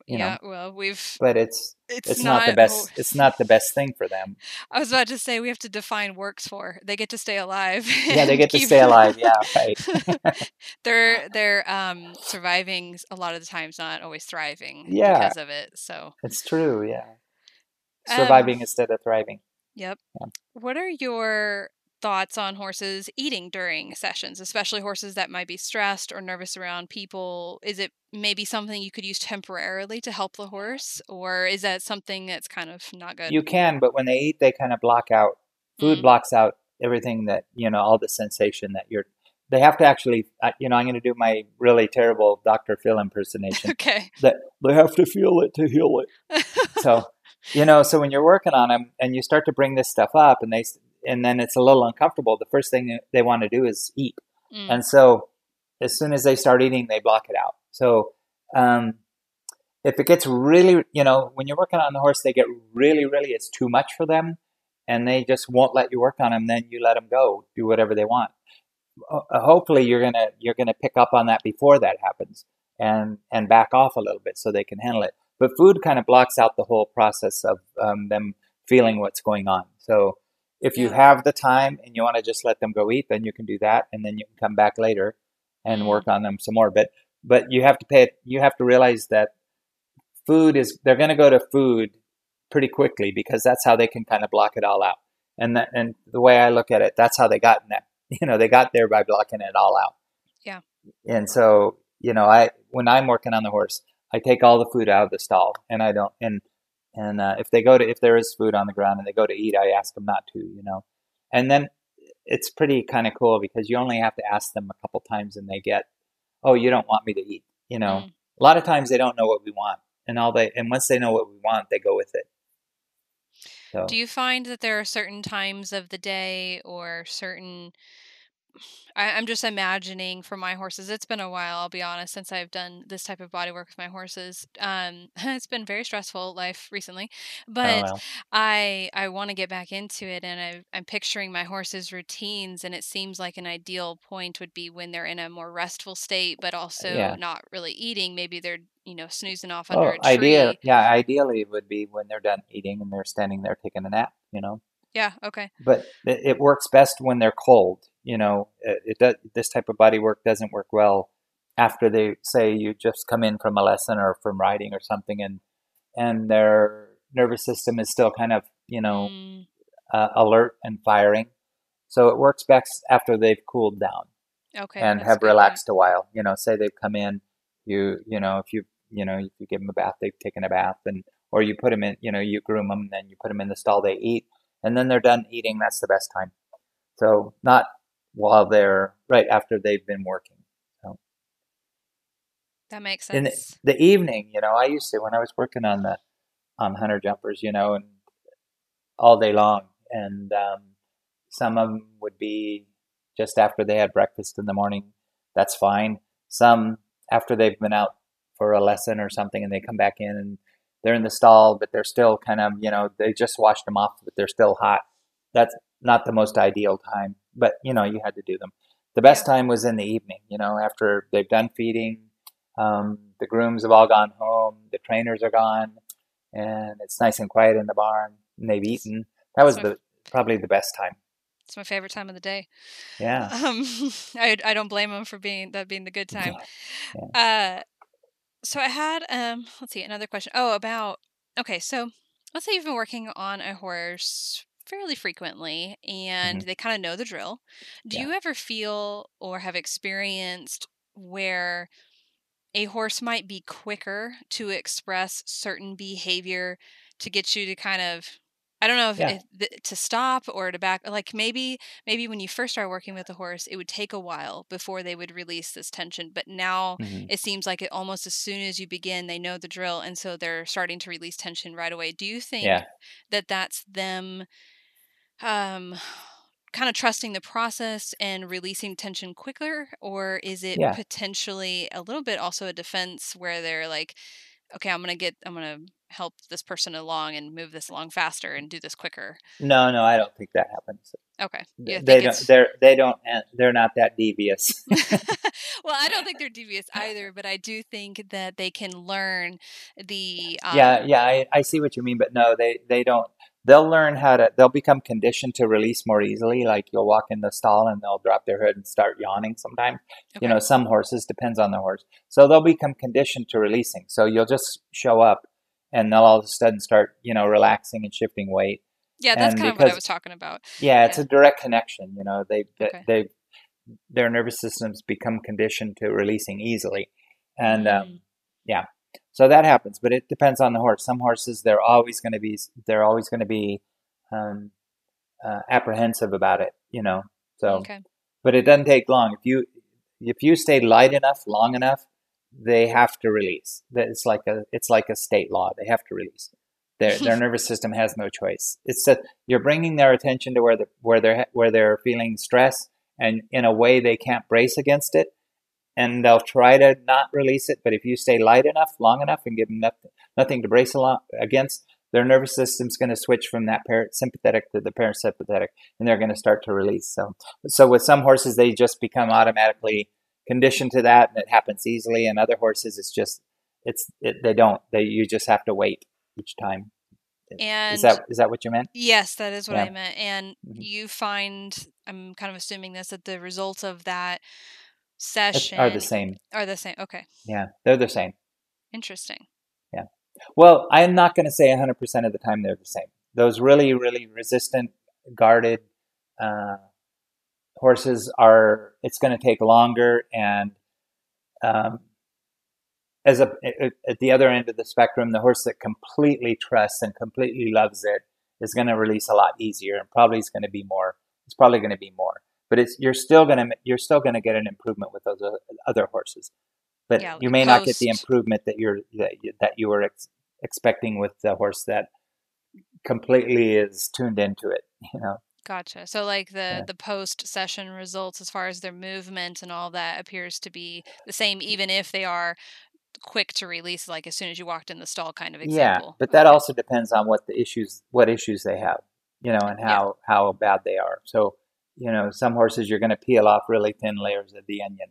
S2: You
S1: yeah,
S2: know,
S1: well,
S2: but it's
S1: it's
S2: it's not the
S1: not,
S2: best. It's not the best thing for them.
S1: I was about to say we have to define works for. They get to stay alive
S2: Yeah, they
S1: and
S2: get to
S1: keep
S2: stay alive. Yeah, right.
S1: they're surviving a lot of the times, not always thriving
S2: Yeah,
S1: because of it. So,
S2: it's true. Yeah,
S1: um,
S2: surviving instead of thriving.
S1: yep.
S2: Yeah.
S1: What are your thoughts on horses eating during sessions, especially horses that might be stressed or nervous around people? Is it maybe something you could use temporarily to help the horse, or is that something that's kind of not good?
S2: You can, but when they eat, they kind of block out. Food
S1: Mm.
S2: blocks out everything that, all the sensation that you're. They have to actually, I'm going to do my really terrible Dr. Phil impersonation.
S1: Okay.
S2: That they have to feel it to heal it. So, so when you're working on them and you start to bring this stuff up, and then it's a little uncomfortable, the first thing they want to do is eat.
S1: Mm.
S2: And so, as soon as they start eating, they block it out. So, um, if it gets really, when you're working on the horse, they get really, really, it's too much for them, and they just won't let you work on them. Then you let them go, do whatever they want. Hopefully, you're gonna pick up on that before that happens, and back off a little bit so they can handle it. But food kind of blocks out the whole process of them feeling what's going on. So if you
S1: Yeah.
S2: have the time and you want to just let them go eat, then you can do that, and then you can come back later and
S1: Mm.
S2: work on them some more. But you have to realize that they're going to go to food pretty quickly because that's how they can kind of block it all out. And the way I look at it, that's how they got in that. They got there by blocking it all out.
S1: Yeah.
S2: And so, I when I'm working on the horse, I take all the food out of the stall, and I don't. And if there is food on the ground and they go to eat, I ask them not to. And then it's pretty kind of cool because you only have to ask them a couple times, and they get, oh, you don't want me to eat.
S1: Mm.
S2: A lot of times they don't know what we want, and once they know what we want, they go with it.
S1: Do
S2: So,
S1: you find that there are certain times of the day or certain I'm just imagining for my horses. It's been a while, I'll be honest, since I've done this type of body work with my horses. It's been very stressful life recently,
S2: oh
S1: but
S2: well,
S1: I want to get back into it, and I'm picturing my horses' routines, and it seems like an ideal point would be when they're in a more restful state, but also
S2: yeah.
S1: not really eating. Maybe they're snoozing off under
S2: Oh,
S1: a tree.
S2: ideally it would be when they're done eating and they're standing there taking a nap.
S1: Yeah. Okay.
S2: But it works best when they're cold. It does. This type of body work doesn't work well after they say you just come in from a lesson or from riding or something, and their nervous system is still kind of
S1: Mm,
S2: alert and firing. So it works best after they've cooled down
S1: okay,
S2: and
S1: that's a
S2: have
S1: good point.
S2: relaxed a while. Say they've come in, if you give them a bath, they've taken a bath, or you put them in, you groom them, and then you put them in the stall, they eat, and then they're done eating. That's the best time. So not while they're right after they've been working. So
S1: That makes
S2: in
S1: sense.
S2: the evening, I used to when I was working on hunter jumpers, and all day long, and some of them would be just after they had breakfast in the morning. That's fine. Some after they've been out for a lesson or something, and they come back in and they're in the stall, but they're still kind of, they just washed them off, but they're still hot. That's not the most ideal time, but you had to do them. The
S1: Yeah.
S2: best time was in the evening, after they've done feeding. The grooms have all gone home, the trainers are gone, and it's nice and quiet in the barn, and they've eaten. That was
S1: So
S2: probably the best time.
S1: It's my favorite time of the day.
S2: Yeah.
S1: Um, I don't blame them for being the good time.
S2: Yeah. Yeah.
S1: Uh, so I had let's see, another question. Oh, about okay, so let's say you've been working on a horse fairly frequently and
S2: Hmm.
S1: they kind of know the drill. Do
S2: Yeah.
S1: you ever feel or have experienced where a horse might be quicker to express certain behavior to get you to kind of I don't know
S2: Yeah.
S1: to stop or to back like maybe when you first start working with a horse it would take a while before they would release this tension, but now
S2: Hmm.
S1: it seems like it almost as soon as you begin they know the drill and so they're starting to release tension right away. Do you think
S2: Yeah.
S1: that that's them um kind of trusting the process and releasing tension quicker, or is it
S2: Yeah.
S1: potentially a little bit also a defense where they're like, okay, I'm going to help this person along and move this along faster and do this quicker?
S2: No, no, I don't think that happens.
S1: Okay, you
S2: They
S1: think
S2: don't.
S1: it's
S2: They don't. They're not that devious.
S1: well, I don't think they're devious either, but I do think that they can learn the
S2: Yeah, yeah, I see what you mean, but no, they don't. They'll learn how to. They'll become conditioned to release more easily. Like you'll walk in the stall and they'll drop their hood and start yawning. Sometimes,
S1: okay.
S2: some horses depends on the horse. So they'll become conditioned to releasing. So you'll just show up, and they'll all of a sudden start, relaxing and shifting weight.
S1: Yeah, that's
S2: And
S1: kind of what I
S2: because
S1: was talking about.
S2: yeah, it's
S1: Yeah.
S2: a direct connection.
S1: Okay.
S2: Their nervous systems become conditioned to releasing easily, and
S1: Mm,
S2: yeah, so that happens. But it depends on the horse. Some horses they're always going to be um, apprehensive about it, So,
S1: okay.
S2: but it doesn't take long if you stay light enough, long enough, they have to release. It's like a state law. They have to release. Their nervous system has no choice. It's that you're bringing their attention to where they're feeling stress, and in a way they can't brace against it, and they'll try to not release it. But if you stay light enough, long enough, and give them nothing to brace against, their nervous system's going to switch from that sympathetic to the parasympathetic, and they're going to start to release. So with some horses, they just become automatically conditioned to that, and it happens easily. And other horses, they don't. You just have to wait each time. Is
S1: And
S2: that what you meant?
S1: yes, that is what
S2: Yeah.
S1: I meant. And
S2: Hmm.
S1: you find, I'm kind of assuming this, that the results of that
S2: Are the
S1: session
S2: same.
S1: are the same. Okay.
S2: Yeah, they're the same.
S1: Interesting.
S2: Yeah. Well, I'm not going to say 100% of the time they're the same. Those really, really resistant, guarded uh, horses it's going to take longer. And um, at the other end of the spectrum, the horse that completely trusts and completely loves it is going to release a lot easier, and probably is going to be more. It's probably going to be more. But you're still going to get an improvement with those other horses. But
S1: Yeah,
S2: you
S1: like
S2: may not get the
S1: post.
S2: improvement that you were expecting with the horse that completely is tuned into it.
S1: Gotcha. So like the
S2: Yeah,
S1: the post session results as far as their movement and all that appears to be the same even if they are quick to release like as soon as you walked in the stall kind of
S2: yeah,
S1: example.
S2: but that
S1: Okay.
S2: also depends on what issues they have, and
S1: Yeah.
S2: how bad they are. So, some horses you're going to peel off really thin layers of the onion,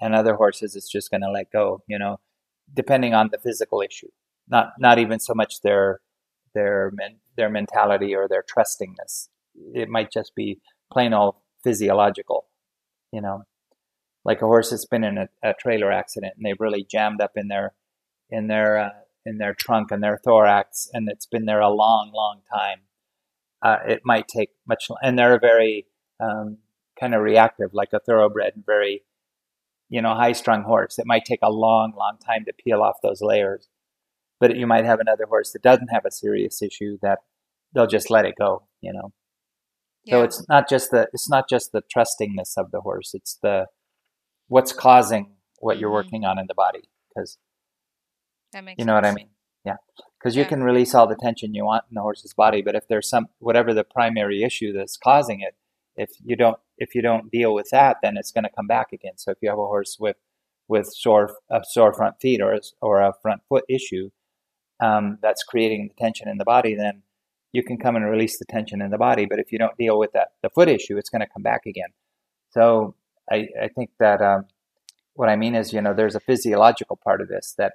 S2: and other horses it's just going to let go. Depending on the physical issue, not even so much their mentality or their trustingness. It might just be plain old physiological. You know, like a horse that's been in a trailer accident and they've really jammed up in their uh, in their trunk and their thorax, and it's been there a long, long time. It might take much, and they're very kind of reactive, like a thoroughbred, very high strung horse. It might take a long, long time to peel off those layers. But you might have another horse that doesn't have a serious issue that they'll just let it go. So
S1: Yeah.
S2: it's not just the trustingness of the horse. It's the what's causing what you're
S1: Mhm.
S2: working on in the body. Because
S1: That makes
S2: you know what I
S1: sense.
S2: mean? Yeah. Because you
S1: Yeah.
S2: can release all the tension you want in the horse's body, but if there's whatever the primary issue that's causing it, if you don't deal with that, then it's going to come back again. So if you have a horse with sore front feet or a front foot issue, that's creating the tension in the body, then you can come and release the tension in the body. But if you don't deal with the foot issue, it's going to come back again. So I think that what I mean is, there's a physiological part of this that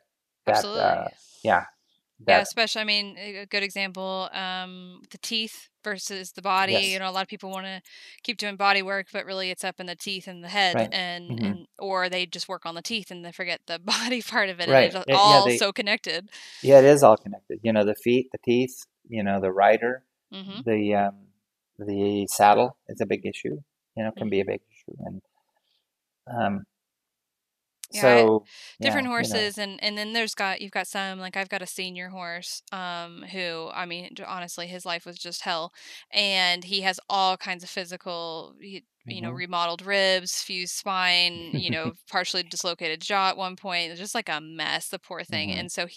S1: Absolutely.
S2: yeah,
S1: Yeah,
S2: that.
S1: especially, I mean, a good example, the teeth versus the body. You
S2: Yes,
S1: know, a lot of people want to keep doing body work, but really it's up in the teeth and the head,
S2: right. Hmm.
S1: and or they just work on the teeth and they forget the body part of it, and
S2: Right.
S1: it's
S2: Yeah,
S1: all so connected.
S2: yeah, it is all connected. The feet, the teeth, the rider,
S1: Mm-hmm.
S2: the the saddle is a big issue. Can be a
S1: Mm-hmm.
S2: big issue, and um,
S1: Yeah,
S2: so yeah,
S1: different horses, and then you've got some, like I've got a senior horse, who, I mean, honestly, his life was just hell, and he has all kinds of
S2: hmm
S1: remodeled ribs, fused spine, partially dislocated jaw at one point, just like a mess, the poor thing.
S2: hmm
S1: And so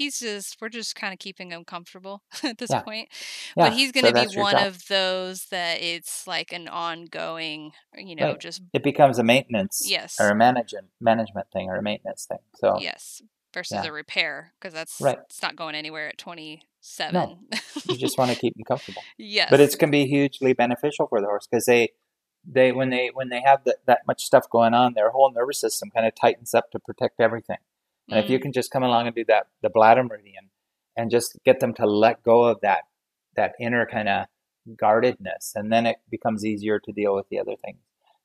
S1: we're just kind of keeping him comfortable at this
S2: yeah,
S1: point, but
S2: yeah.
S1: he's going
S2: So
S1: to be
S2: that's your
S1: one
S2: job,
S1: of those that it's like an ongoing,
S2: right?
S1: just
S2: It becomes a maintenance or
S1: yes.
S2: a management thing or a maintenance thing. So
S1: Yes, versus
S2: yeah,
S1: a repair, because
S2: right.
S1: it's not going anywhere at
S2: No,
S1: 27.
S2: you just want to keep them comfortable. But
S1: Yes.
S2: it can be hugely beneficial for the horse because they when they have that much stuff going on, their whole nervous system kind of tightens up to protect everything. And if you
S1: Mm.
S2: can just come along and do that, the bladder meridian, and just get them to let go of that inner kind of guardedness, and then it becomes easier to deal with the other things.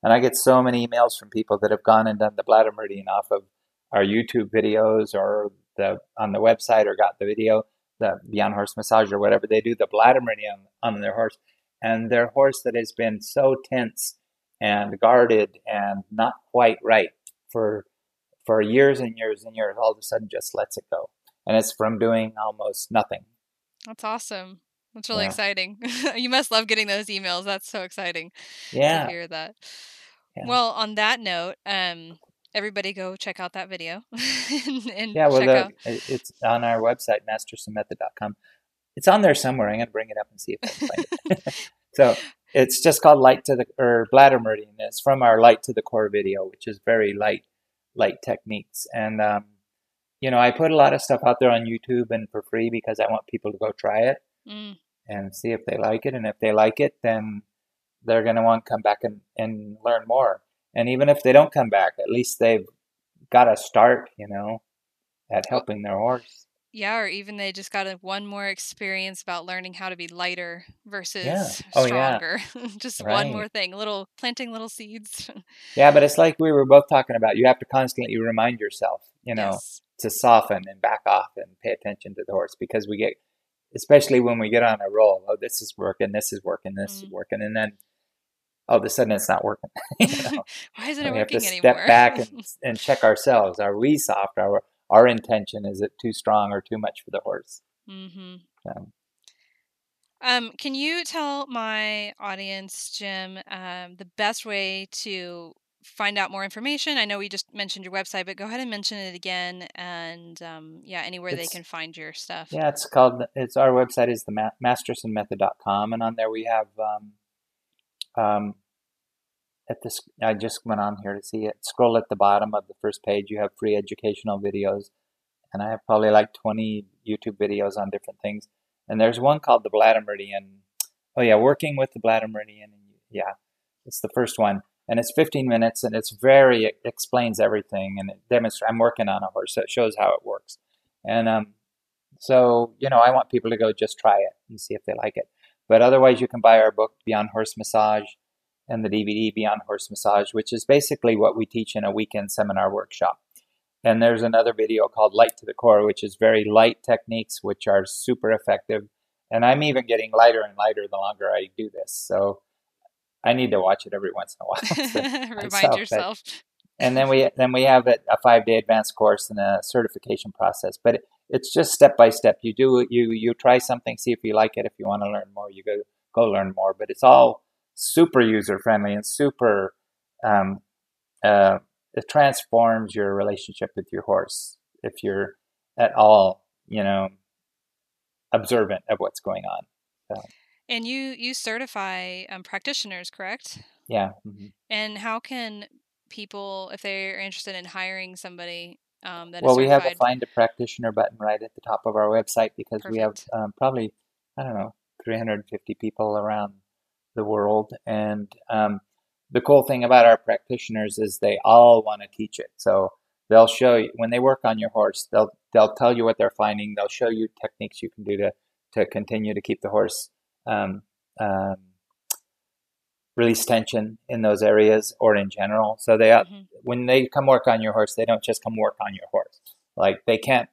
S2: And I get so many emails from people that have gone and done the bladder meridian off of our YouTube videos or the on the website, or got the video, the Beyond Horse Massage or whatever. They do the bladder meridian on their horse, and their horse that has been so tense and guarded and not quite right for years and years and years, all of a sudden just lets it go. And it's from doing almost nothing.
S1: That's awesome. That's really
S2: Yeah.
S1: exciting. You must love getting those emails. That's so exciting to
S2: Yeah.
S1: hear that.
S2: Yeah.
S1: Well, on that note, everybody go check out that video and
S2: Yeah. Well,
S1: check out.
S2: it's on our website, mastersonmethod.com. It's on there somewhere. I'm going to bring it up and see if I can find it. So it's just called Light to the, or Bladder Meridian. It's from our Light to the Core video, which is very light techniques. And, I put a lot of stuff out there on YouTube and for free because I want people to go try it
S1: Mm.
S2: and see if they like it. And if they like it, then they're going to want to come back and learn more. And even if they don't come back, at least they've got a start, at
S1: Well,
S2: helping their horse.
S1: yeah, or even they just got one more experience about learning how to be lighter
S2: Yeah.
S1: versus
S2: Oh, yeah.
S1: stronger. Just one more
S2: Right.
S1: thing, little planting little seeds.
S2: Yeah, but it's like we were both talking about. You have to constantly remind yourself,
S1: Yes.
S2: to soften and back off and pay attention to the horse, because we get, especially when we get on a roll, oh, this is working, this is working, this is
S1: Mm.
S2: working, and then all of a sudden it's not working.
S1: Why isn't
S2: And
S1: it
S2: we have to
S1: working
S2: step
S1: anymore?
S2: back and check ourselves. Are we soft? Our intention, is it too strong or too much for the horse?
S1: Hmm.
S2: Um,
S1: Can you tell my audience, Jim, the best way to find out more information? I know we just mentioned your website, but go ahead and mention it again, and yeah, anywhere they
S2: it's
S1: can find your stuff.
S2: Yeah, it's our website is the mastersonmethod.com, and on there we have um, at this. I just went on here to see it. Scroll at the bottom of the first page. You have free educational videos, and I have probably like 20 YouTube videos on different things. And there's one called the Bladder Meridian. Oh yeah, working with the Bladder Meridian. Yeah, it's the first one, and it's 15 minutes, and it explains everything, and it demonstrates. I'm working on a horse, so it shows how it works, and so, I want people to go just try it and see if they like it. But otherwise, you can buy our book, Beyond Horse Massage, and the DVD, Beyond Horse Massage, which is basically what we teach in a weekend seminar workshop. And there's another video called Light to the Core, which is very light techniques, which are super effective. And I'm even getting lighter and lighter the longer I do this. So I need to watch it every once in a while for
S1: Remind
S2: myself. But
S1: yourself.
S2: and then we have a 5-day advanced course and a certification process. But it's just step by step. You try something, see if you like it. If you want to learn more, you go learn more. But it's all super user friendly and super. Um, it transforms your relationship with your horse if you're at all, observant of what's going on. So
S1: And you certify practitioners, correct?
S2: yeah. Mm-hmm.
S1: And how can people, if they're interested in hiring somebody that is
S2: Well, we have a
S1: certified,
S2: find a practitioner button right at the top of our website because we have
S1: perfect.
S2: probably, I don't know, 350 people around the world. And the cool thing about our practitioners is they all want to teach it. So they'll show you when they work on your horse, they'll tell you what they're finding. They'll show you techniques you can do to continue to keep the horse um, um, release tension in those areas or in general. So
S1: Mm-hmm.
S2: when they come work on your horse, they don't just come work on your horse. Like they can't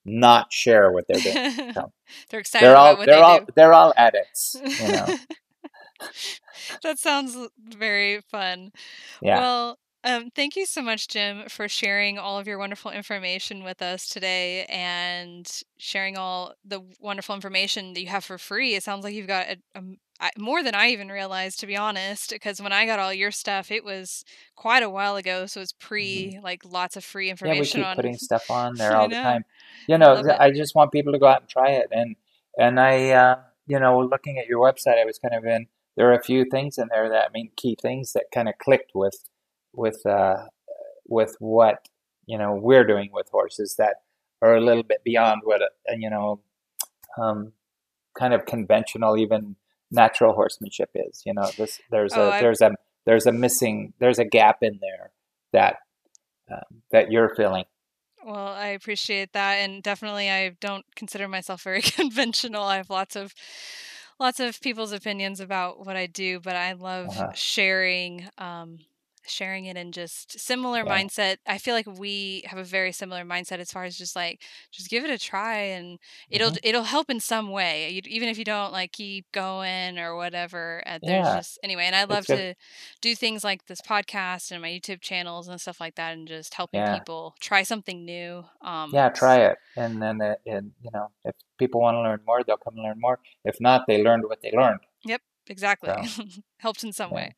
S2: not share what they're doing. So
S1: They're excited about what they do.
S2: they're all addicts, you know.
S1: That sounds very fun.
S2: Yeah.
S1: Well, thank you so much, Jim, for sharing all of your wonderful information with us today and sharing all the wonderful information that you have for free. It sounds like you've got more than I even realized, to be honest, because when I got all your stuff, it was quite a while ago. So it's
S2: Mm-hmm.
S1: like lots of free
S2: Yeah, we
S1: information
S2: keep
S1: on.
S2: putting stuff on there
S1: I
S2: all the
S1: know.
S2: time. You
S1: I
S2: know,
S1: love it.
S2: I just want people to go out and try it. And looking at your website, I was kind of in. There are a few things in there that, I mean, key things that kind of clicked with uh, with what we're doing with horses that are a little bit beyond what um, kind of conventional, even natural horsemanship is. This
S1: Oh, I
S2: there's a gap in there that that you're filling.
S1: Well, I appreciate that, and definitely I don't consider myself very conventional. I have lots of people's opinions about what I do, but I love
S2: Uh-huh.
S1: sharing it in just similar
S2: Yeah.
S1: mindset. I feel like we have a very similar mindset as far as just give it a try, and
S2: Hmm.
S1: it'll help in some way. Even if you don't like keep going or whatever. There's
S2: Yeah.
S1: just anyway, and I
S2: It's
S1: love
S2: good.
S1: to do things like this podcast and my YouTube channels and stuff like that, and just helping
S2: Yeah.
S1: people try something new.
S2: Yeah. Try it, and then if people want to learn more, they'll come and learn more. If not, they learned what they learned.
S1: Yep, exactly.
S2: So
S1: Helped in some
S2: yeah.
S1: way.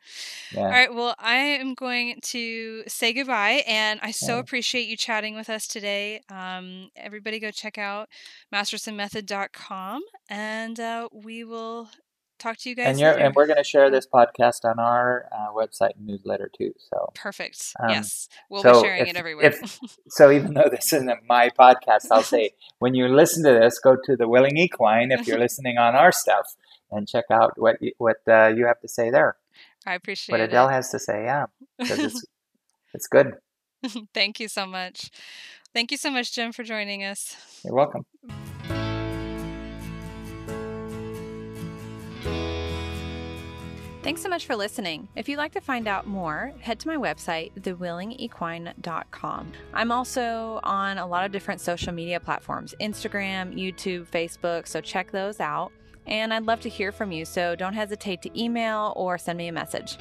S2: Yeah.
S1: All right, well, I am going to say goodbye, and I so
S2: Yeah.
S1: appreciate you chatting with us today. Everybody go check out mastersonmethod.com, and we will talk to you guys
S2: And
S1: later.
S2: we're going to share
S1: Oh,
S2: this podcast on our website and newsletter too. So
S1: perfect.
S2: um,
S1: Yes, we'll be
S2: so
S1: sharing it everywhere.
S2: if so, even though this isn't my podcast, I'll say when you listen to this, go to the Willing Equine if you're listening on our stuff and check out what you have to say there.
S1: I
S2: What
S1: appreciate
S2: Adele
S1: it.
S2: has to say, yeah, because it's good.
S1: Thank you so much. Thank you so much, Jim, for joining us.
S2: You're welcome.
S1: Thanks so much for listening. If you'd like to find out more, head to my website, thewillingequine.com. I'm also on a lot of different social media platforms, Instagram, YouTube, Facebook, so check those out. And I'd love to hear from you, so don't hesitate to email or send me a message.